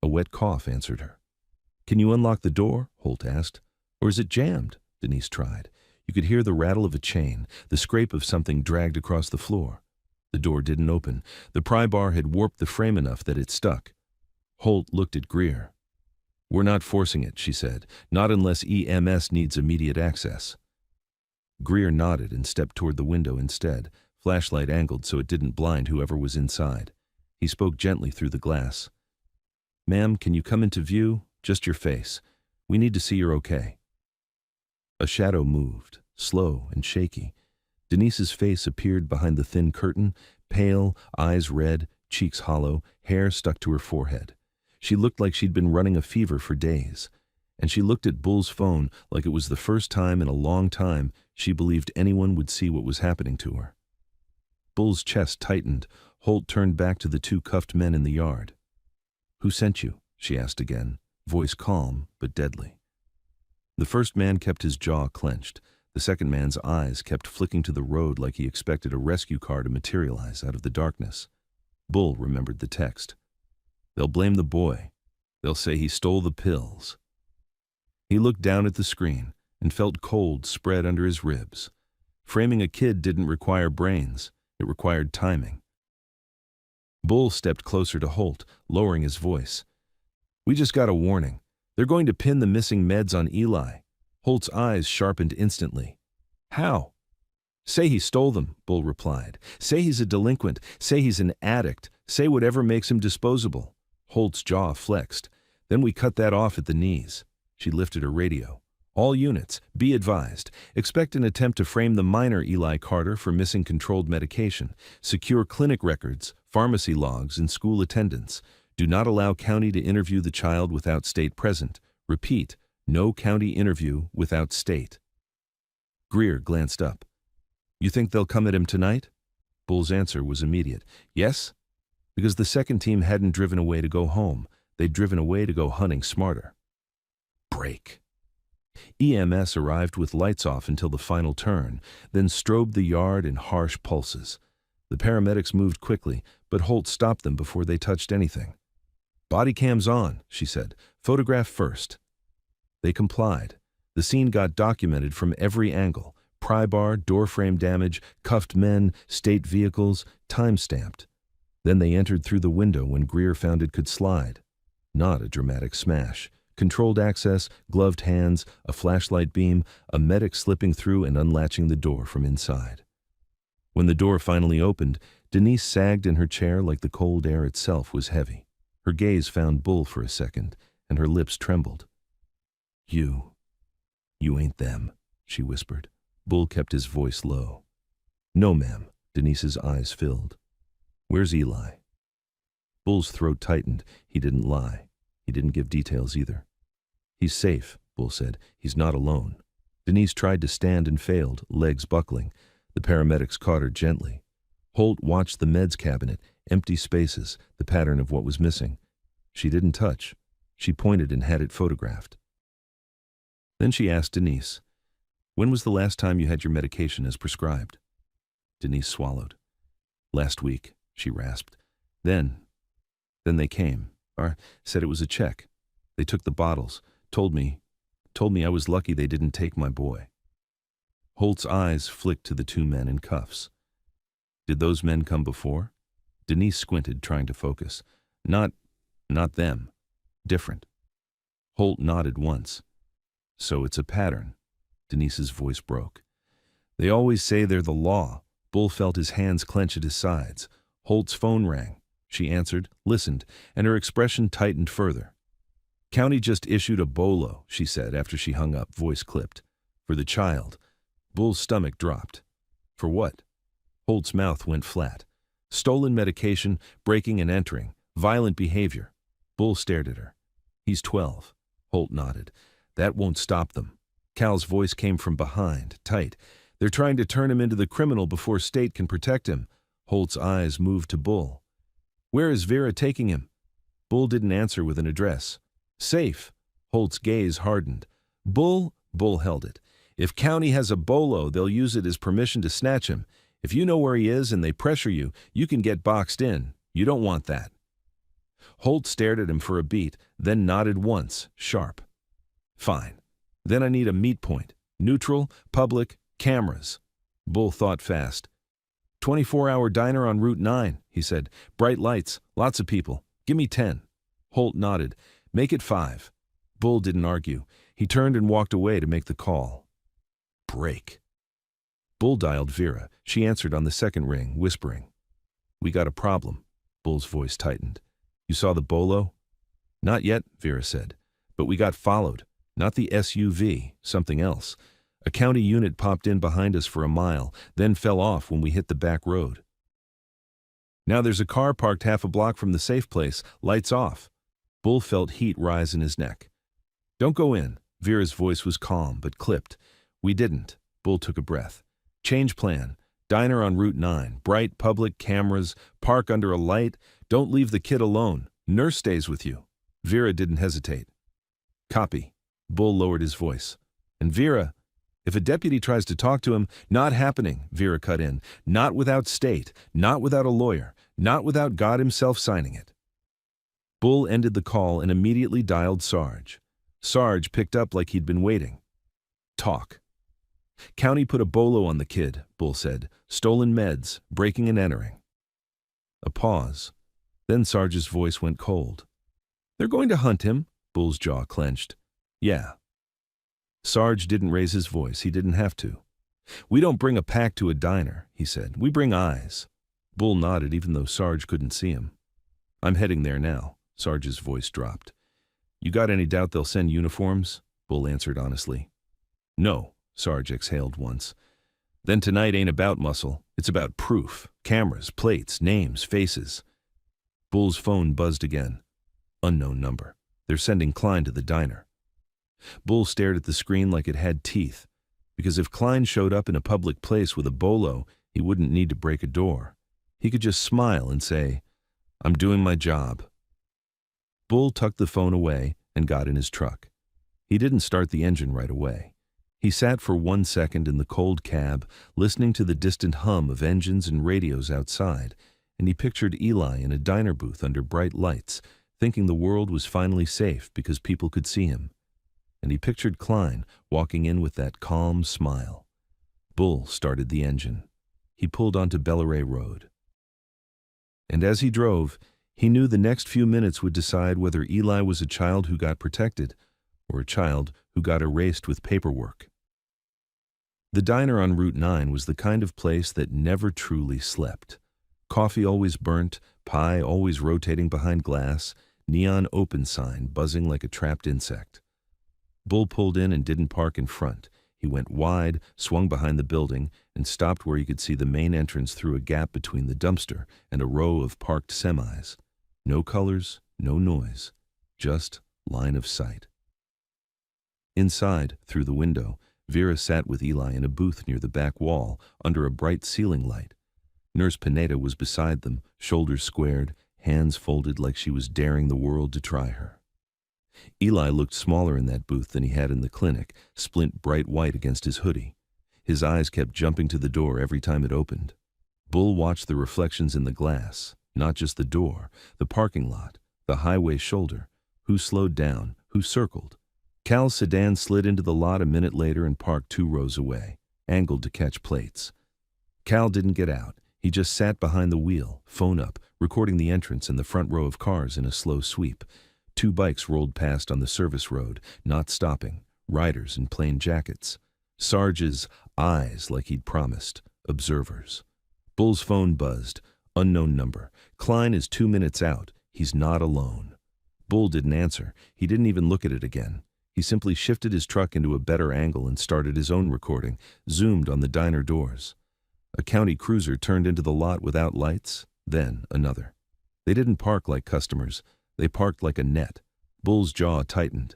A wet cough answered her. "Can you unlock the door?" Holt asked. "Or is it jammed?" Denise tried. You could hear the rattle of a chain, the scrape of something dragged across the floor. The door didn't open. The pry bar had warped the frame enough that it stuck. Holt looked at Greer. "We're not forcing it," she said, "not unless EMS needs immediate access." Greer nodded and stepped toward the window instead, flashlight angled so it didn't blind whoever was inside. He spoke gently through the glass. "Ma'am, can you come into view? Just your face. We need to see you're okay." A shadow moved, slow and shaky. Denise's face appeared behind the thin curtain, pale, eyes red, cheeks hollow, hair stuck to her forehead. She looked like she'd been running a fever for days. And she looked at Bull's phone like it was the first time in a long time she believed anyone would see what was happening to her. Bull's chest tightened. Holt turned back to the two cuffed men in the yard. "Who sent you?" she asked again, voice calm but deadly. The first man kept his jaw clenched. The second man's eyes kept flicking to the road like he expected a rescue car to materialize out of the darkness. Bull remembered the text. "They'll blame the boy. They'll say he stole the pills." He looked down at the screen and felt cold spread under his ribs. Framing a kid didn't require brains. It required timing. Bull stepped closer to Holt, lowering his voice. "We just got a warning. They're going to pin the missing meds on Eli." Holt's eyes sharpened instantly. "How?" "Say he stole them," Bull replied. "Say he's a delinquent. Say he's an addict. Say whatever makes him disposable." Holt's jaw flexed. "Then we cut that off at the knees." She lifted her radio. "All units, be advised. Expect an attempt to frame the minor Eli Carter for missing controlled medication. Secure clinic records, pharmacy logs, and school attendance. Do not allow county to interview the child without state present. Repeat, no county interview without state." Greer glanced up. "You think they'll come at him tonight?" Bull's answer was immediate. "Yes?" Because the second team hadn't driven away to go home. They'd driven away to go hunting smarter. Break. EMS arrived with lights off until the final turn, then strobed the yard in harsh pulses. The paramedics moved quickly, but Holt stopped them before they touched anything. "Body cams on," she said. "Photograph first." They complied. The scene got documented from every angle. Pry bar, doorframe damage, cuffed men, state vehicles, time-stamped. Then they entered through the window when Greer found it could slide. Not a dramatic smash. Controlled access, gloved hands, a flashlight beam, a medic slipping through and unlatching the door from inside. When the door finally opened, Denise sagged in her chair like the cold air itself was heavy. Her gaze found Bull for a second, and her lips trembled. You ain't them," she whispered. Bull kept his voice low. "No, ma'am." Denise's eyes filled. "Where's Eli?" Bull's throat tightened. He didn't lie. He didn't give details either. "He's safe," Bull said. "He's not alone." Denise tried to stand and failed, legs buckling. The paramedics caught her gently. Holt watched the meds cabinet, empty spaces, the pattern of what was missing. She didn't touch. She pointed and had it photographed. Then she asked Denise, "When was the last time you had your medication as prescribed?" Denise swallowed. "Last week," she rasped. Then they came. Said it was a check. They took the bottles, told me I was lucky they didn't take my boy. Holt's eyes flicked to the two men in cuffs. Did those men come before? Denise squinted, trying to focus. Not them. Different. Holt nodded once. So it's a pattern. Denise's voice broke. They always say they're the law. Bull felt his hands clench at his sides. Holt's phone rang. She answered, listened, and her expression tightened further. County just issued a bolo, she said after she hung up, voice clipped. For the child. Bull's stomach dropped. For what? Holt's mouth went flat. Stolen medication, breaking and entering, violent behavior. Bull stared at her. He's 12. Holt nodded. That won't stop them. Cal's voice came from behind, tight. They're trying to turn him into the criminal before state can protect him. Holt's eyes moved to Bull. Where is Vera taking him? Bull didn't answer with an address. Safe. Holt's gaze hardened. Bull held it. If County has a bolo, they'll use it as permission to snatch him. If you know where he is and they pressure you, you can get boxed in. You don't want that. Holt stared at him for a beat, then nodded once, sharp. Fine. Then I need a meet point. Neutral, public, cameras. Bull thought fast. 24-hour diner on Route 9, he said. Bright lights, lots of people. Give me 10. Holt nodded. Make it 5. Bull didn't argue. He turned and walked away to make the call. Break. Bull dialed Vera. She answered on the second ring, whispering. We got a problem. Bull's voice tightened. You saw the bolo? Not yet, Vera said. But we got followed. Not the SUV, something else. A county unit popped in behind us for a mile, then fell off when we hit the back road. Now there's a car parked half a block from the safe place, lights off. Bull felt heat rise in his neck. Don't go in. Vera's voice was calm but clipped. We didn't. Bull took a breath. Change plan. Diner on Route 9. Bright, public, cameras. Park under a light. Don't leave the kid alone. Nurse stays with you. Vera didn't hesitate. Copy. Bull lowered his voice. And Vera, if a deputy tries to talk to him, not happening, Vera cut in. Not without state. Not without a lawyer. Not without God himself signing it. Bull ended the call and immediately dialed Sarge. Sarge picked up like he'd been waiting. Talk. County put a bolo on the kid, Bull said. Stolen meds, breaking and entering. A pause. Then Sarge's voice went cold. They're going to hunt him, Bull's jaw clenched. Yeah. Sarge didn't raise his voice. He didn't have to. We don't bring a pack to a diner, he said. We bring eyes. Bull nodded even though Sarge couldn't see him. I'm heading there now. Sarge's voice dropped. You got any doubt they'll send uniforms? Bull answered honestly. No, Sarge exhaled once. Then tonight ain't about muscle. It's about proof. Cameras, plates, names, faces. Bull's phone buzzed again. Unknown number. They're sending Klein to the diner. Bull stared at the screen like it had teeth, because if Klein showed up in a public place with a bolo, he wouldn't need to break a door. He could just smile and say, I'm doing my job. Bull tucked the phone away and got in his truck. He didn't start the engine right away. He sat for 1 second in the cold cab, listening to the distant hum of engines and radios outside, and he pictured Eli in a diner booth under bright lights, thinking the world was finally safe because people could see him. And he pictured Klein walking in with that calm smile. Bull started the engine. He pulled onto Bellaray Road. And as he drove, he knew the next few minutes would decide whether Eli was a child who got protected or a child who got erased with paperwork. The diner on Route 9 was the kind of place that never truly slept. Coffee always burnt, pie always rotating behind glass, neon open sign buzzing like a trapped insect. Bull pulled in and didn't park in front. He went wide, swung behind the building, and stopped where he could see the main entrance through a gap between the dumpster and a row of parked semis. No colors, no noise, just line of sight. Inside, through the window, Vera sat with Eli in a booth near the back wall, under a bright ceiling light. Nurse Pineda was beside them, shoulders squared, hands folded like she was daring the world to try her. Eli looked smaller in that booth than he had in the clinic, splint bright white against his hoodie. His eyes kept jumping to the door every time it opened. Bull watched the reflections in the glass, not just the door, the parking lot, the highway shoulder. Who slowed down, who circled. Cal's sedan slid into the lot a minute later and parked 2 rows away, angled to catch plates. Cal didn't get out. He just sat behind the wheel, phone up, recording the entrance and the front row of cars in a slow sweep. 2 bikes rolled past on the service road, not stopping, riders in plain jackets. Sarge's eyes like he'd promised, observers. Bull's phone buzzed, unknown number. Klein is 2 minutes out. He's not alone. Bull didn't answer. He didn't even look at it again. He simply shifted his truck into a better angle and started his own recording, zoomed on the diner doors. A county cruiser turned into the lot without lights, then another. They didn't park like customers. They parked like a net. Bull's jaw tightened.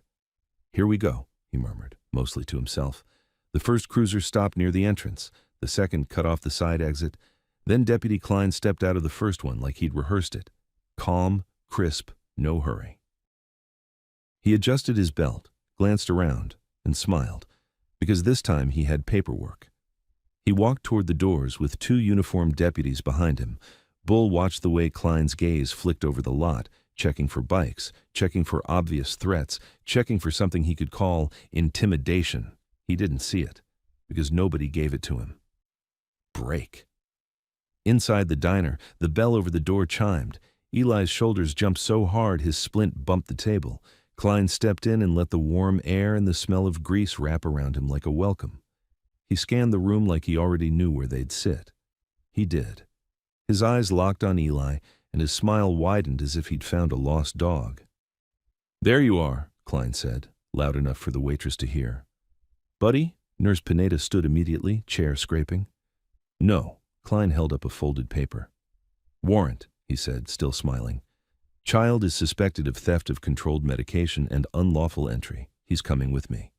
"Here we go," he murmured, mostly to himself. The first cruiser stopped near the entrance. The second cut off the side exit. Then Deputy Klein stepped out of the first one like he'd rehearsed it. Calm, crisp, no hurry. He adjusted his belt, glanced around, and smiled, because this time he had paperwork. He walked toward the doors with 2 uniformed deputies behind him. Bull watched the way Klein's gaze flicked over the lot, checking for bikes, checking for obvious threats, checking for something he could call intimidation. He didn't see it, because nobody gave it to him. Break. Inside the diner, the bell over the door chimed. Eli's shoulders jumped so hard his splint bumped the table. Klein stepped in and let the warm air and the smell of grease wrap around him like a welcome. He scanned the room like he already knew where they'd sit. He did. His eyes locked on Eli, and his smile widened as if he'd found a lost dog. "There you are," Klein said, loud enough for the waitress to hear. "Buddy?" Nurse Pineda stood immediately, chair scraping. "No." Klein held up a folded paper. "Warrant," he said, still smiling. "Child is suspected of theft of controlled medication and unlawful entry. He's coming with me."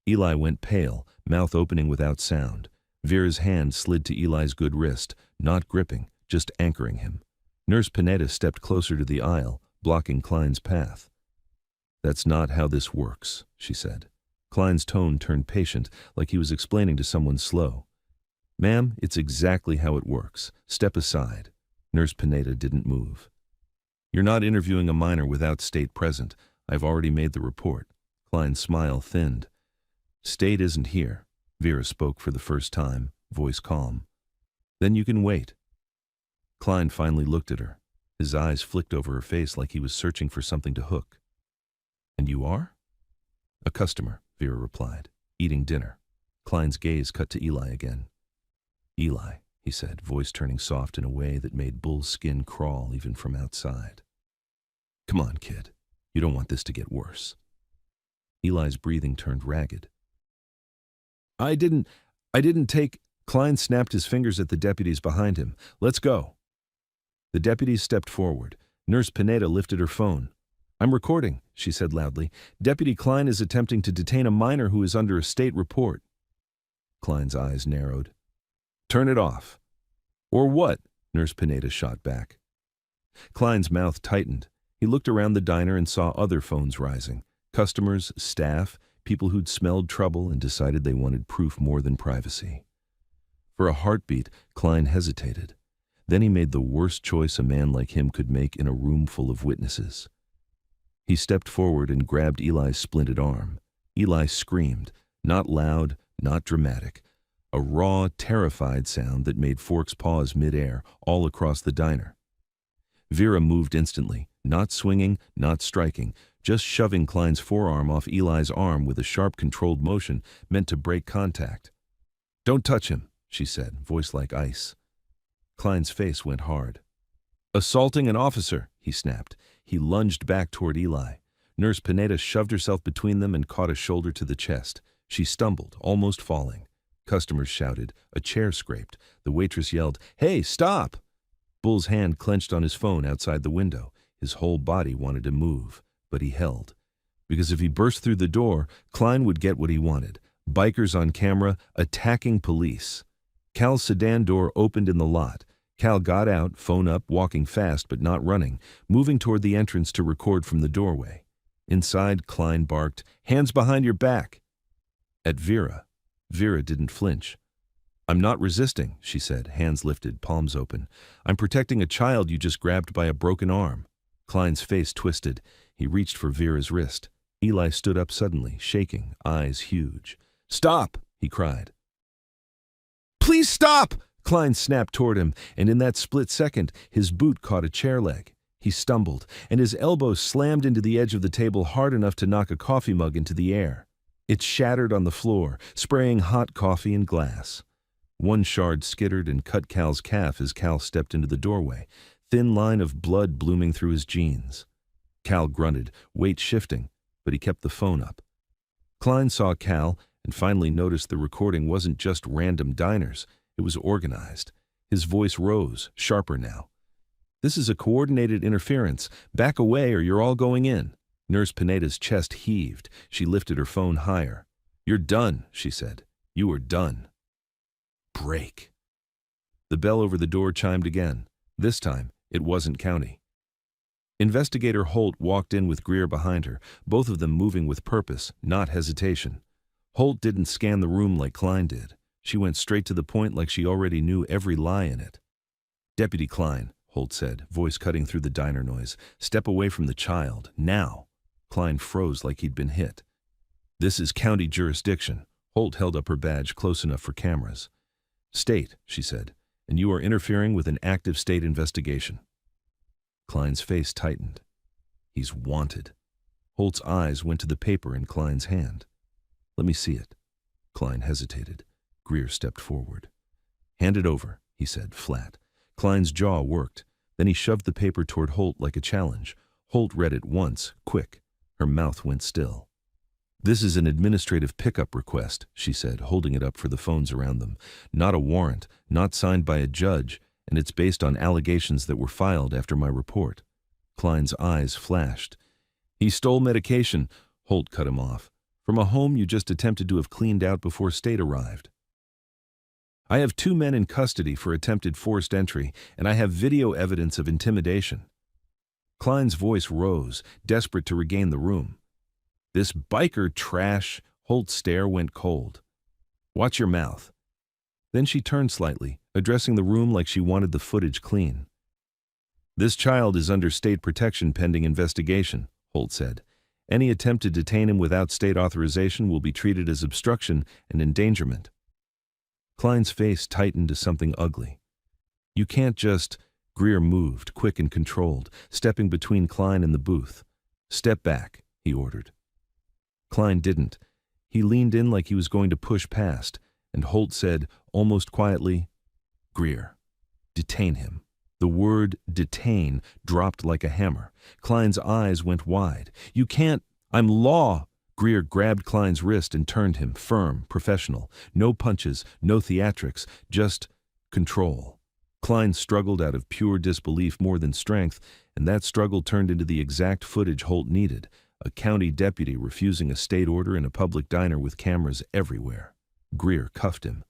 Eli went pale, mouth opening without sound. Vera's hand slid to Eli's good wrist, not gripping, just anchoring him. Nurse Pineda stepped closer to the aisle, blocking Klein's path. "That's not how this works," she said. Klein's tone turned patient, like he was explaining to someone slow. "Ma'am, it's exactly how it works. Step aside." Nurse Pineda didn't move. "You're not interviewing a minor without state present. I've already made the report." Klein's smile thinned. "State isn't here." Vera spoke for the first time, voice calm. "Then you can wait." Klein finally looked at her. His eyes flicked over her face like he was searching for something to hook. "And you are?" "A customer," Vera replied, "eating dinner." Klein's gaze cut to Eli again. "Eli," he said, voice turning soft in a way that made Bull's skin crawl even from outside. "Come on, kid. You don't want this to get worse." Eli's breathing turned ragged. I didn't take..." Klein snapped his fingers at the deputies behind him. "Let's go." The deputies stepped forward. Nurse Pineda lifted her phone. "I'm recording," she said loudly. "Deputy Klein is attempting to detain a minor who is under a state report." Klein's eyes narrowed. "Turn it off." "Or what?" Nurse Pineda shot back. Klein's mouth tightened. He looked around the diner and saw other phones rising. Customers, staff, people who'd smelled trouble and decided they wanted proof more than privacy. For a heartbeat, Klein hesitated. Then he made the worst choice a man like him could make in a room full of witnesses. He stepped forward and grabbed Eli's splinted arm. Eli screamed, not loud, not dramatic. A raw, terrified sound that made Forks pause midair, all across the diner. Vera moved instantly, not swinging, not striking, just shoving Klein's forearm off Eli's arm with a sharp, controlled motion meant to break contact. "Don't touch him," she said, voice like ice. Klein's face went hard. "Assaulting an officer," he snapped. He lunged back toward Eli. Nurse Pineda shoved herself between them and caught a shoulder to the chest. She stumbled, almost falling. Customers shouted. A chair scraped. The waitress yelled, "Hey, stop!" Bull's hand clenched on his phone outside the window. His whole body wanted to move, but he held. Because if he burst through the door, Klein would get what he wanted. Bikers on camera attacking police. Cal's sedan door opened in the lot. Cal got out, phone up, walking fast but not running, moving toward the entrance to record from the doorway. Inside, Klein barked, "Hands behind your back!" At Vera. Vera didn't flinch. I'm not resisting, she said, hands lifted, palms open. I'm protecting a child you just grabbed by a broken arm. Klein's face twisted. He reached for Vera's wrist. Eli stood up suddenly, shaking, eyes huge. Stop, he cried. Please stop! Klein snapped toward him, and in that split second, his boot caught a chair leg. He stumbled, and his elbow slammed into the edge of the table hard enough to knock a coffee mug into the air. It shattered on the floor, spraying hot coffee and glass. One shard skittered and cut Cal's calf as Cal stepped into the doorway, thin line of blood blooming through his jeans. Cal grunted, weight shifting, but he kept the phone up. Klein saw Cal and finally noticed the recording wasn't just random diners, it was organized. His voice rose, sharper now. This is a coordinated interference. Back away or you're all going in. Nurse Pineda's chest heaved. She lifted her phone higher. You're done, she said. You are done. Break. The bell over the door chimed again. This time, it wasn't County. Investigator Holt walked in with Greer behind her, both of them moving with purpose, not hesitation. Holt didn't scan the room like Klein did. She went straight to the point like she already knew every lie in it. Deputy Klein, Holt said, voice cutting through the diner noise. Step away from the child, now. Klein froze like he'd been hit. This is county jurisdiction. Holt held up her badge close enough for cameras. State, she said, and you are interfering with an active state investigation. Klein's face tightened. He's wanted. Holt's eyes went to the paper in Klein's hand. Let me see it. Klein hesitated. Greer stepped forward. Hand it over, he said, flat. Klein's jaw worked. Then he shoved the paper toward Holt like a challenge. Holt read it once, quick. Her mouth went still. This is an administrative pickup request, she said, holding it up for the phones around them. Not a warrant, not signed by a judge, and it's based on allegations that were filed after my report. Klein's eyes flashed. He stole medication, Holt cut him off, from a home you just attempted to have cleaned out before state arrived. I have 2 men in custody for attempted forced entry, and I have video evidence of intimidation. Klein's voice rose, desperate to regain the room. This biker trash, Holt's stare went cold. Watch your mouth. Then she turned slightly, addressing the room like she wanted the footage clean. This child is under state protection pending investigation, Holt said. Any attempt to detain him without state authorization will be treated as obstruction and endangerment. Klein's face tightened to something ugly. You can't just... Greer moved, quick and controlled, stepping between Klein and the booth. Step back, he ordered. Klein didn't. He leaned in like he was going to push past, and Holt said, almost quietly, Greer, detain him. The word detain dropped like a hammer. Klein's eyes went wide. You can't... I'm law. Greer grabbed Klein's wrist and turned him, firm, professional. No punches, no theatrics, just control. Klein struggled out of pure disbelief more than strength, and that struggle turned into the exact footage Holt needed, a county deputy refusing a state order in a public diner with cameras everywhere. Greer cuffed him.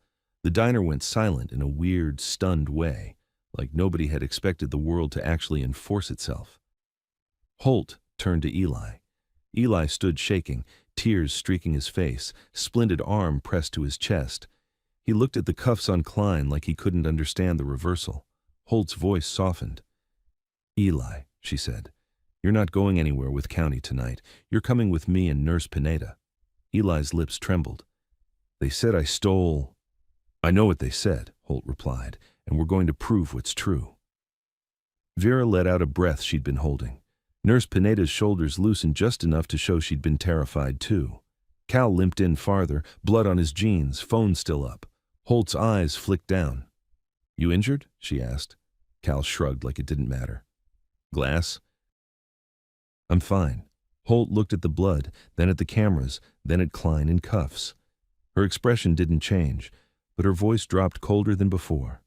The diner went silent in a weird, stunned way, like nobody had expected the world to actually enforce itself. Holt turned to Eli. Eli stood shaking, tears streaking his face, splinted arm pressed to his chest. He looked at the cuffs on Klein like he couldn't understand the reversal. Holt's voice softened. Eli, she said, you're not going anywhere with County tonight. You're coming with me and Nurse Pineda. Eli's lips trembled. They said I stole... I know what they said, Holt replied, and we're going to prove what's true. Vera let out a breath she'd been holding. Nurse Pineda's shoulders loosened just enough to show she'd been terrified too. Cal limped in farther, blood on his jeans, phone still up. Holt's eyes flicked down. You injured? She asked. Cal shrugged like it didn't matter. Glass? I'm fine. Holt looked at the blood, then at the cameras, then at Klein in cuffs. Her expression didn't change, but her voice dropped colder than before.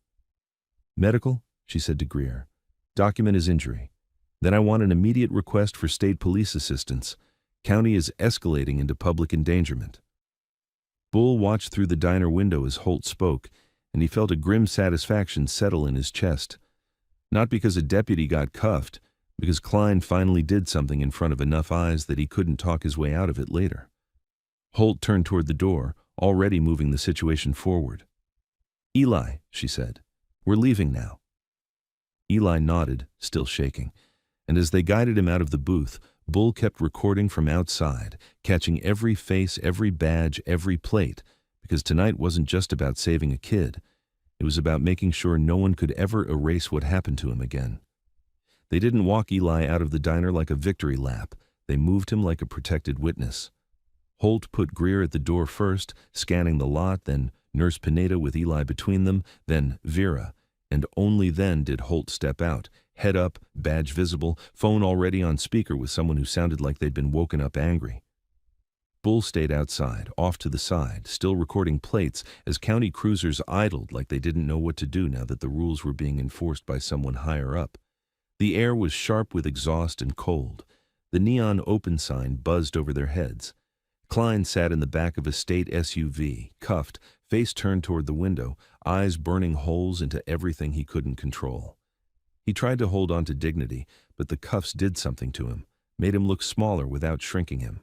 Medical? She said to Greer. Document his injury. Then I want an immediate request for state police assistance. County is escalating into public endangerment. Bull watched through the diner window as Holt spoke, and he felt a grim satisfaction settle in his chest. Not because a deputy got cuffed, because Klein finally did something in front of enough eyes that he couldn't talk his way out of it later. Holt turned toward the door, already moving the situation forward. "Eli," she said, "we're leaving now." Eli nodded, still shaking, and as they guided him out of the booth, Bull kept recording from outside, catching every face, every badge, every plate, because tonight wasn't just about saving a kid. It was about making sure no one could ever erase what happened to him again. They didn't walk Eli out of the diner like a victory lap. They moved him like a protected witness. Holt put Greer at the door first, scanning the lot, then Nurse Pineda with Eli between them, then Vera, and only then did Holt step out, head up, badge visible, phone already on speaker with someone who sounded like they'd been woken up angry. Bull stayed outside, off to the side, still recording plates as county cruisers idled like they didn't know what to do now that the rules were being enforced by someone higher up. The air was sharp with exhaust and cold. The neon open sign buzzed over their heads. Klein sat in the back of a state SUV, cuffed, face turned toward the window, eyes burning holes into everything he couldn't control. He tried to hold on to dignity, but the cuffs did something to him, made him look smaller without shrinking him.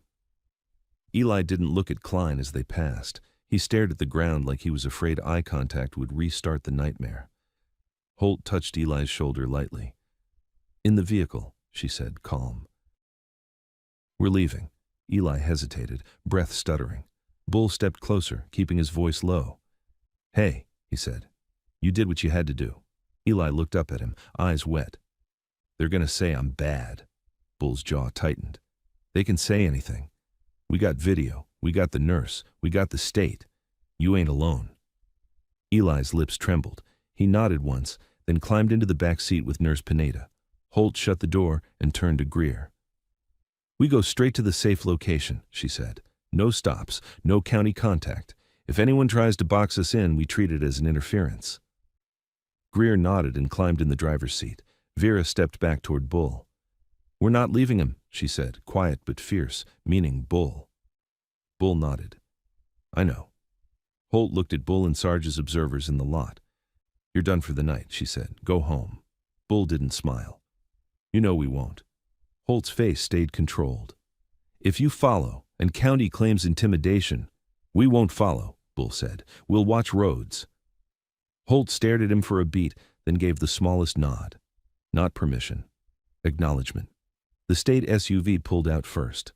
Eli didn't look at Klein as they passed. He stared at the ground like he was afraid eye contact would restart the nightmare. Holt touched Eli's shoulder lightly. "In the vehicle," she said, calm. "We're leaving." Eli hesitated, breath stuttering. Bull stepped closer, keeping his voice low. "Hey," he said. "You did what you had to do." Eli looked up at him, eyes wet. "They're gonna say I'm bad." Bull's jaw tightened. "They can say anything. We got video, we got the nurse, we got the state. You ain't alone." Eli's lips trembled. He nodded once, then climbed into the back seat with Nurse Pineda. Holt shut the door and turned to Greer. "We go straight to the safe location," she said. "No stops, no county contact. If anyone tries to box us in, we treat it as an interference." Greer nodded and climbed in the driver's seat. Vera stepped back toward Bull. "We're not leaving him," she said, quiet but fierce, meaning Bull. Bull nodded. "I know." Holt looked at Bull and Sarge as observers in the lot. "You're done for the night," she said. "Go home." Bull didn't smile. "You know we won't." Holt's face stayed controlled. "If you follow, and county claims intimidation, we won't follow," Bull said. "We'll watch roads." Holt stared at him for a beat, then gave the smallest nod. Not permission. Acknowledgement. The state SUV pulled out first.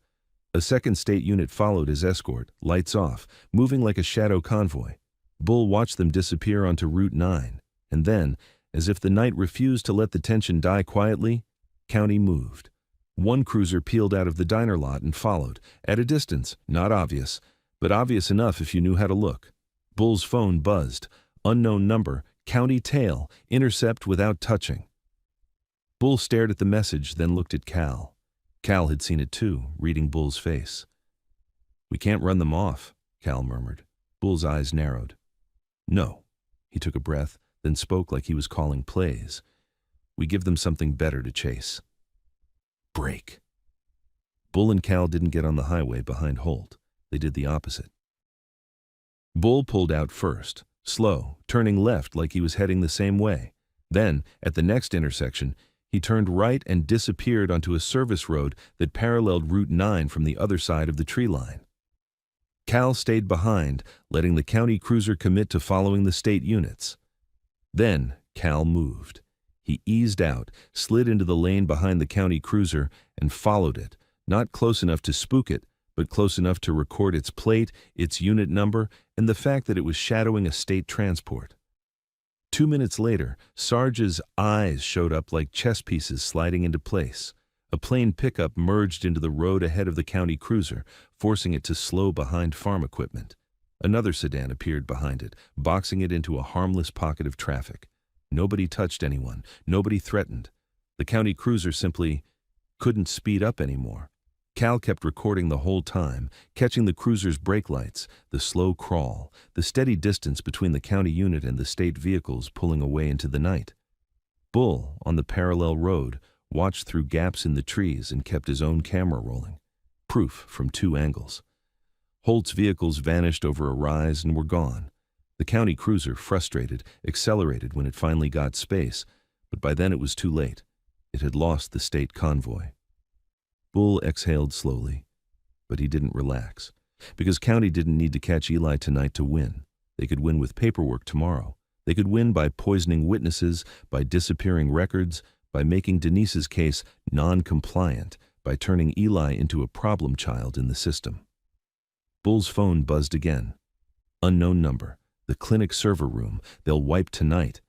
A second state unit followed as escort, lights off, moving like a shadow convoy. Bull watched them disappear onto Route 9, and then, as if the night refused to let the tension die quietly, county moved. One cruiser peeled out of the diner lot and followed, at a distance, not obvious, but obvious enough if you knew how to look. Bull's phone buzzed. Unknown number, county tail, intercept without touching. Bull stared at the message, then looked at Cal. Cal had seen it too, reading Bull's face. "We can't run them off," Cal murmured. Bull's eyes narrowed. "No." He took a breath, then spoke like he was calling plays. "We give them something better to chase." Break. Bull and Cal didn't get on the highway behind Holt. They did the opposite. Bull pulled out first, slow, turning left like he was heading the same way. Then, at the next intersection, he turned right and disappeared onto a service road that paralleled Route 9 from the other side of the tree line. Cal stayed behind, letting the county cruiser commit to following the state units. Then, Cal moved. He eased out, slid into the lane behind the county cruiser, and followed it, not close enough to spook it, but close enough to record its plate, its unit number, and the fact that it was shadowing a state transport. 2 minutes later, Sarge's eyes showed up like chess pieces sliding into place. A plain pickup merged into the road ahead of the county cruiser, forcing it to slow behind farm equipment. Another sedan appeared behind it, boxing it into a harmless pocket of traffic. Nobody touched anyone, nobody threatened. The county cruiser simply couldn't speed up anymore. Cal kept recording the whole time, catching the cruiser's brake lights, the slow crawl, the steady distance between the county unit and the state vehicles pulling away into the night. Bull, on the parallel road, watched through gaps in the trees and kept his own camera rolling. Proof from 2 angles. Holt's vehicles vanished over a rise and were gone. The county cruiser, frustrated, accelerated when it finally got space, but by then it was too late. It had lost the state convoy. Bull exhaled slowly, but he didn't relax, because county didn't need to catch Eli tonight to win. They could win with paperwork tomorrow. They could win by poisoning witnesses, by disappearing records, by making Denise's case non-compliant, by turning Eli into a problem child in the system. Bull's phone buzzed again. Unknown number. The clinic server room. They'll wipe tonight.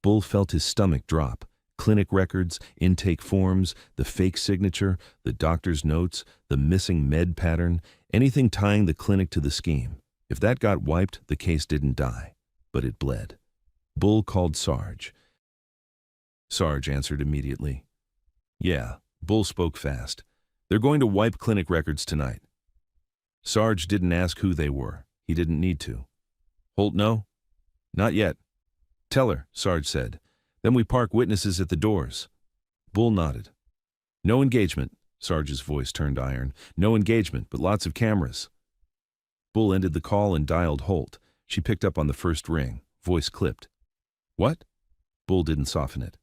Bull felt his stomach drop. Clinic records, intake forms, the fake signature, the doctor's notes, the missing med pattern, anything tying the clinic to the scheme. If that got wiped, the case didn't die, but it bled. Bull called Sarge. Sarge answered immediately. Yeah, Bull spoke fast. They're going to wipe clinic records tonight. Sarge didn't ask who they were. He didn't need to. Holt know? Not yet. Tell her, Sarge said. Then we park witnesses at the doors. Bull nodded. No engagement. Sarge's voice turned iron. No engagement, but lots of cameras. Bull ended the call and dialed Holt. She picked up on the first ring. Voice clipped. What? Bull didn't soften it.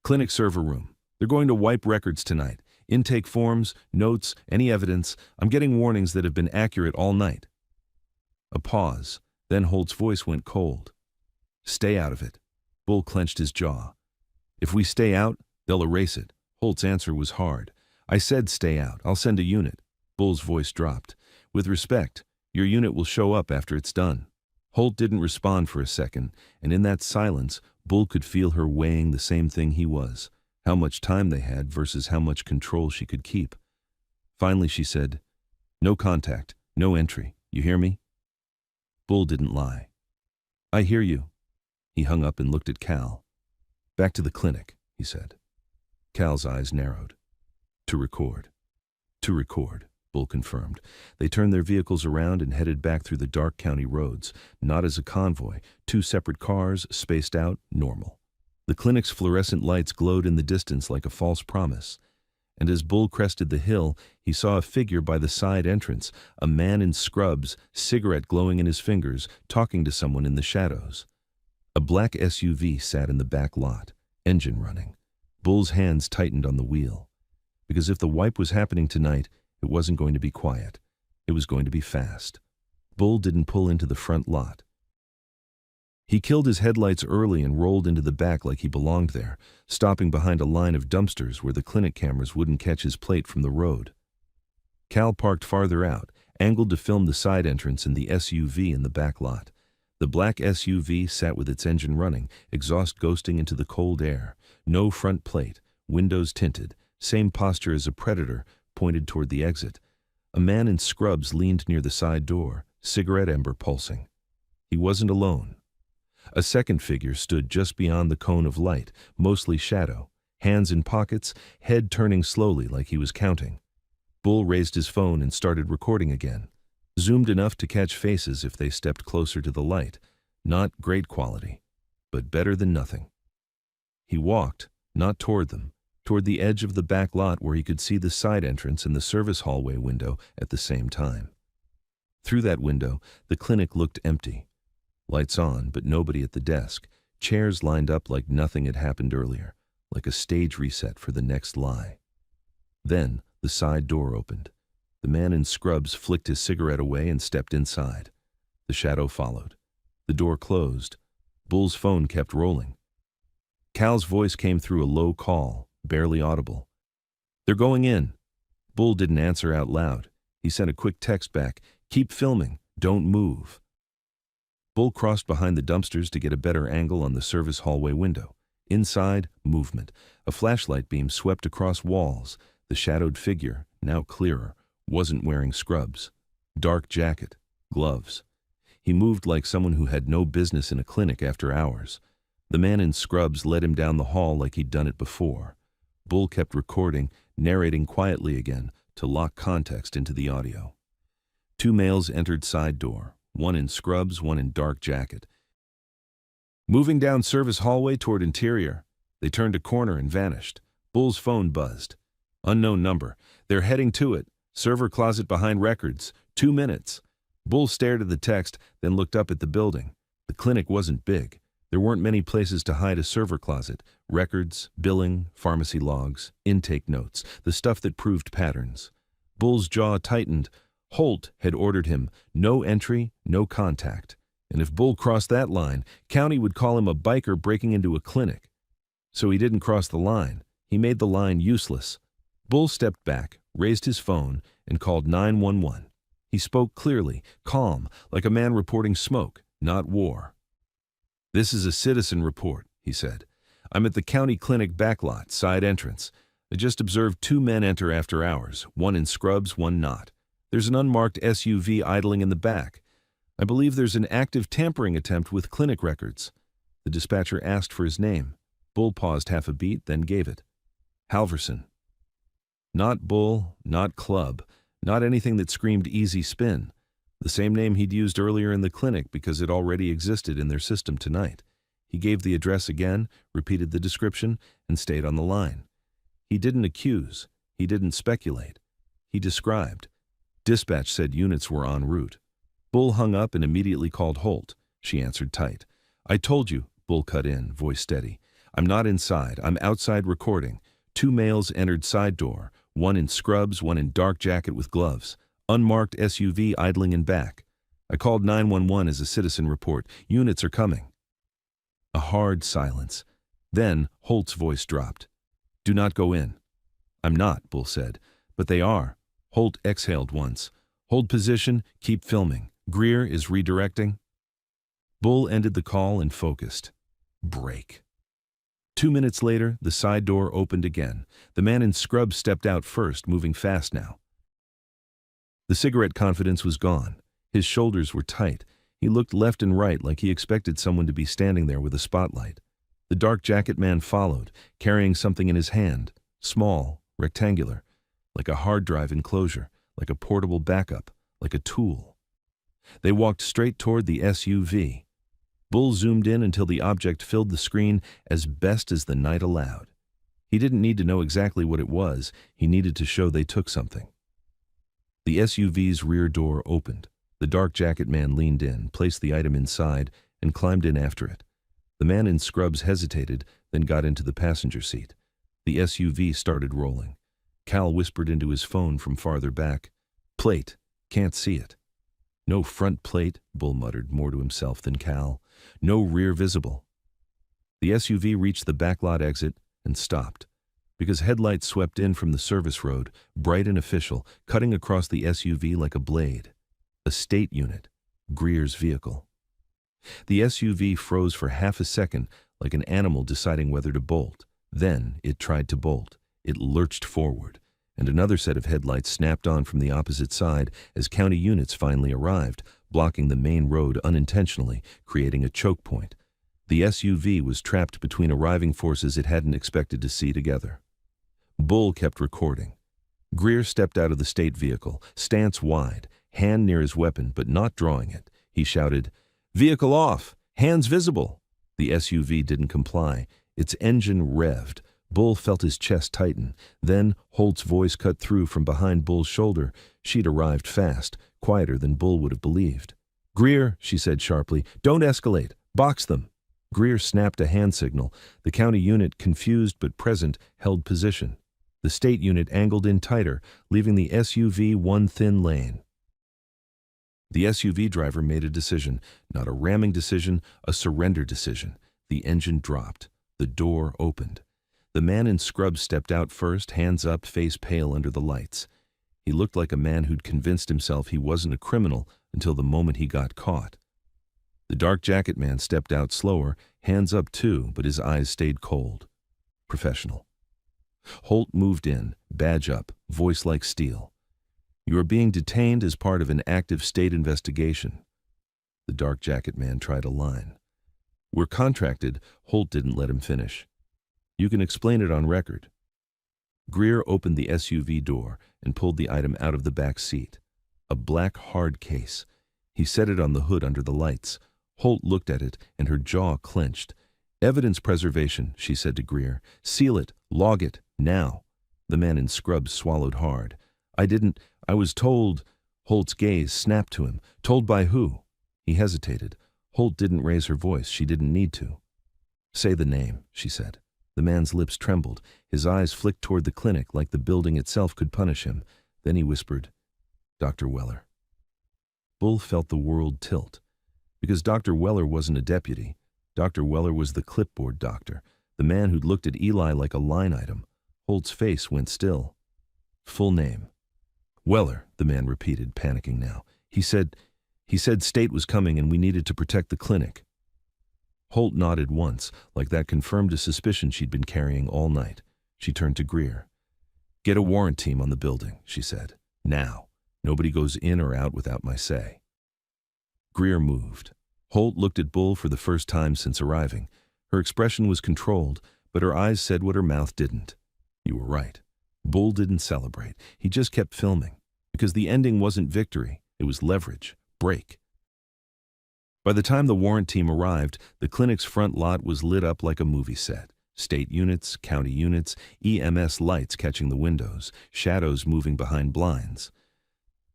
Clinic server room. They're going to wipe records tonight. Intake forms, notes, any evidence. I'm getting warnings that have been accurate all night. A pause. Then Holt's voice went cold. Stay out of it. Bull clenched his jaw. If we stay out, they'll erase it. Holt's answer was hard. I said stay out. I'll send a unit. Bull's voice dropped. With respect, your unit will show up after it's done. Holt didn't respond for a second, and in that silence, Bull could feel her weighing the same thing he was, how much time they had versus how much control she could keep. Finally she said, No contact, no entry. You hear me? Bull didn't lie. I hear you. He hung up and looked at Cal. Back to the clinic, he said. Cal's eyes narrowed. To record. To record, Bull confirmed. They turned their vehicles around and headed back through the dark county roads, not as a convoy, two separate cars, spaced out, normal. The clinic's fluorescent lights glowed in the distance like a false promise. And as Bull crested the hill, he saw a figure by the side entrance, a man in scrubs, cigarette glowing in his fingers, talking to someone in the shadows. A black SUV sat in the back lot, engine running. Bull's hands tightened on the wheel. Because if the wipe was happening tonight, it wasn't going to be quiet. It was going to be fast. Bull didn't pull into the front lot. He killed his headlights early and rolled into the back like he belonged there, stopping behind a line of dumpsters where the clinic cameras wouldn't catch his plate from the road. Cal parked farther out, angled to film the side entrance and the SUV in the back lot. The black SUV sat with its engine running, exhaust ghosting into the cold air. No front plate, windows tinted, same posture as a predator, pointed toward the exit. A man in scrubs leaned near the side door, cigarette ember pulsing. He wasn't alone. A second figure stood just beyond the cone of light, mostly shadow, hands in pockets, head turning slowly like he was counting. Bull raised his phone and started recording again. Zoomed enough to catch faces if they stepped closer to the light. Not great quality, but better than nothing. He walked, not toward them, toward the edge of the back lot where he could see the side entrance and the service hallway window at the same time. Through that window, the clinic looked empty. Lights on, but nobody at the desk. Chairs lined up like nothing had happened earlier, like a stage reset for the next lie. Then, the side door opened. The man in scrubs flicked his cigarette away and stepped inside. The shadow followed. The door closed. Bull's phone kept rolling. Cal's voice came through a low call, barely audible. They're going in. Bull didn't answer out loud. He sent a quick text back. Keep filming. Don't move. Bull crossed behind the dumpsters to get a better angle on the service hallway window. Inside, movement. A flashlight beam swept across walls. The shadowed figure, now clearer, wasn't wearing scrubs. Dark jacket, gloves. He moved like someone who had no business in a clinic after hours. The man in scrubs led him down the hall like he'd done it before. Bull kept recording, narrating quietly again to lock context into the audio. Two males entered side door, one in scrubs, one in dark jacket. Moving down service hallway toward interior, they turned a corner and vanished. Bull's phone buzzed. Unknown number. They're heading to it. Server closet behind records. 2 minutes. Bull stared at the text, then looked up at the building. The clinic wasn't big. There weren't many places to hide a server closet. Records, billing, pharmacy logs, intake notes, the stuff that proved patterns. Bull's jaw tightened. Holt had ordered him, no entry, no contact. And if Bull crossed that line, County would call him a biker breaking into a clinic. So he didn't cross the line. He made the line useless. Bull stepped back, raised his phone, and called 911. He spoke clearly, calm, like a man reporting smoke, not war. "This is a citizen report," he said. "I'm at the county clinic backlot, side entrance. I just observed 2 men enter after hours, one in scrubs, one not. There's an unmarked SUV idling in the back. I believe there's an active tampering attempt with clinic records." The dispatcher asked for his name. Bull paused half a beat, then gave it. "Halverson." Not Bull, not Club, not anything that screamed easy spin. The same name he'd used earlier in the clinic because it already existed in their system tonight. He gave the address again, repeated the description, and stayed on the line. He didn't accuse. He didn't speculate. He described. Dispatch said units were en route. Bull hung up and immediately called Holt. She answered tight. "I told you," Bull cut in, voice steady. "I'm not inside. I'm outside recording. 2 males entered side door, one in scrubs, one in dark jacket with gloves. Unmarked SUV idling in back. I called 911 as a citizen report. Units are coming." A hard silence. Then Holt's voice dropped. "Do not go in." "I'm not," Bull said. "But they are." Holt exhaled once. "Hold position, keep filming. Greer is redirecting." Bull ended the call and focused. Break. 2 minutes later, the side door opened again. The man in scrubs stepped out first, moving fast now. The cigarette confidence was gone. His shoulders were tight. He looked left and right like he expected someone to be standing there with a spotlight. The dark jacket man followed, carrying something in his hand, small, rectangular, like a hard drive enclosure, like a portable backup, like a tool. They walked straight toward the SUV. Bull zoomed in until the object filled the screen as best as the night allowed. He didn't need to know exactly what it was. He needed to show they took something. The SUV's rear door opened. The dark jacket man leaned in, placed the item inside, and climbed in after it. The man in scrubs hesitated, then got into the passenger seat. The SUV started rolling. Cal whispered into his phone from farther back. "Plate. Can't see it." "No front plate," Bull muttered, more to himself than Cal. "No rear visible." The SUV reached the backlot exit and stopped, because headlights swept in from the service road, bright and official, cutting across the SUV like a blade. A state unit. Greer's vehicle. The SUV froze for half a second, like an animal deciding whether to bolt. Then it tried to bolt. It lurched forward, and another set of headlights snapped on from the opposite side as county units finally arrived, blocking the main road unintentionally, creating a choke point. The SUV was trapped between arriving forces it hadn't expected to see together. Bull kept recording. Greer stepped out of the state vehicle, stance wide, hand near his weapon but not drawing it. He shouted, "Vehicle off! Hands visible!" The SUV didn't comply. Its engine revved. Bull felt his chest tighten. Then Holt's voice cut through from behind Bull's shoulder. She'd arrived fast, quieter than Bull would have believed. "Greer," she said sharply, "don't escalate. Box them." Greer snapped a hand signal. The county unit, confused but present, held position. The state unit angled in tighter, leaving the SUV one thin lane. The SUV driver made a decision, not a ramming decision, a surrender decision. The engine dropped. The door opened. The man in scrubs stepped out first, hands up, face pale under the lights. He looked like a man who'd convinced himself he wasn't a criminal until the moment he got caught. The dark jacket man stepped out slower, hands up too, but his eyes stayed cold. Professional. Holt moved in, badge up, voice like steel. "You are being detained as part of an active state investigation." The dark jacket man tried a line. "We're contracted." Holt didn't let him finish. "You can explain it on record." Greer opened the SUV door and pulled the item out of the back seat. A black hard case. He set it on the hood under the lights. Holt looked at it and her jaw clenched. "Evidence preservation," she said to Greer. "Seal it, log it, now." The man in scrubs swallowed hard. I was told." Holt's gaze snapped to him. "Told by who?" He hesitated. Holt didn't raise her voice. She didn't need to. "Say the name," she said. The man's lips trembled. His eyes flicked toward the clinic like the building itself could punish him. Then he whispered, "Dr. Weller." Bull felt the world tilt. Because Dr. Weller wasn't a deputy. Dr. Weller was the clipboard doctor, the man who'd looked at Eli like a line item. Holt's face went still. Full name. Weller, the man repeated, panicking now. He said state was coming and we needed to protect the clinic. Holt nodded once, like that confirmed a suspicion she'd been carrying all night. She turned to Greer. Get a warrant team on the building, she said. Now. Nobody goes in or out without my say. Greer moved. Holt looked at Bull for the first time since arriving. Her expression was controlled, but her eyes said what her mouth didn't. You were right. Bull didn't celebrate. He just kept filming. Because the ending wasn't victory. It was leverage. Break. By the time the warrant team arrived, the clinic's front lot was lit up like a movie set. State units, county units, EMS lights catching the windows, shadows moving behind blinds.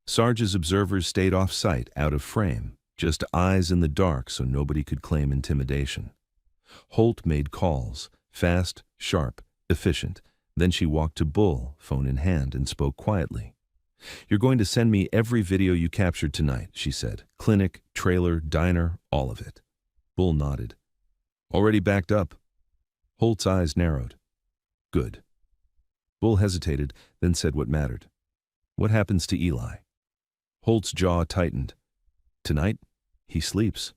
Sarge's observers stayed off-site, out of frame, just eyes in the dark so nobody could claim intimidation. Holt made calls, fast, sharp, efficient. Then she walked to Bull, phone in hand, and spoke quietly. You're going to send me every video you captured tonight, she said. Clinic, trailer, diner, all of it. Bull nodded. Already backed up. Holt's eyes narrowed. Good. Bull hesitated, then said what mattered. What happens to Eli? Holt's jaw tightened. Tonight, he sleeps.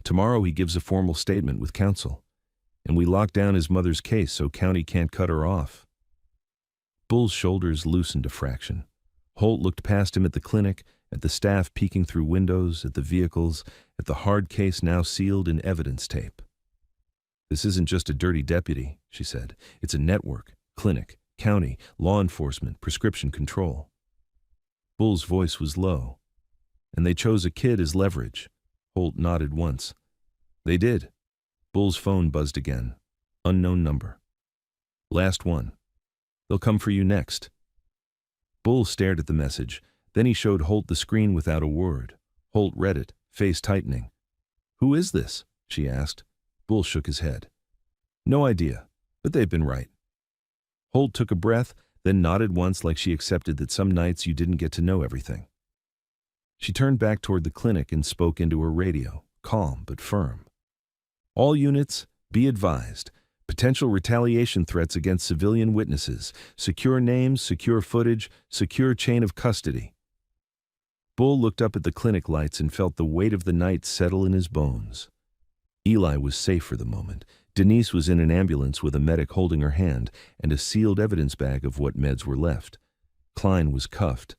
Tomorrow he gives a formal statement with counsel. And we lock down his mother's case so county can't cut her off. Bull's shoulders loosened a fraction. Holt looked past him at the clinic, at the staff peeking through windows, at the vehicles, at the hard case now sealed in evidence tape. This isn't just a dirty deputy, she said. It's a network, clinic, county, law enforcement, prescription control. Bull's voice was low. And they chose a kid as leverage. Holt nodded once. They did. Bull's phone buzzed again. Unknown number. Last one. They'll come for you next. Bull stared at the message. Then he showed Holt the screen without a word. Holt read it, face tightening. Who is this? She asked. Bull shook his head. No idea, but they've been right. Holt took a breath, then nodded once like she accepted that some nights you didn't get to know everything. She turned back toward the clinic and spoke into her radio, calm but firm. All units, be advised. Potential retaliation threats against civilian witnesses. Secure names, secure footage, secure chain of custody. Bull looked up at the clinic lights and felt the weight of the night settle in his bones. Eli was safe for the moment. Denise was in an ambulance with a medic holding her hand and a sealed evidence bag of what meds were left. Klein was cuffed.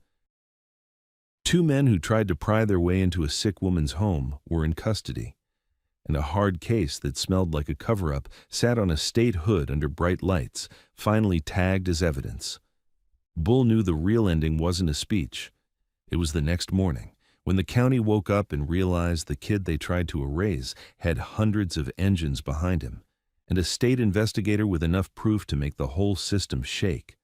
Two men who tried to pry their way into a sick woman's home were in custody. And a hard case that smelled like a cover-up sat on a state hood under bright lights, finally tagged as evidence. Bull knew the real ending wasn't a speech. It was the next morning, when the county woke up and realized the kid they tried to erase had hundreds of engines behind him, and a state investigator with enough proof to make the whole system shake.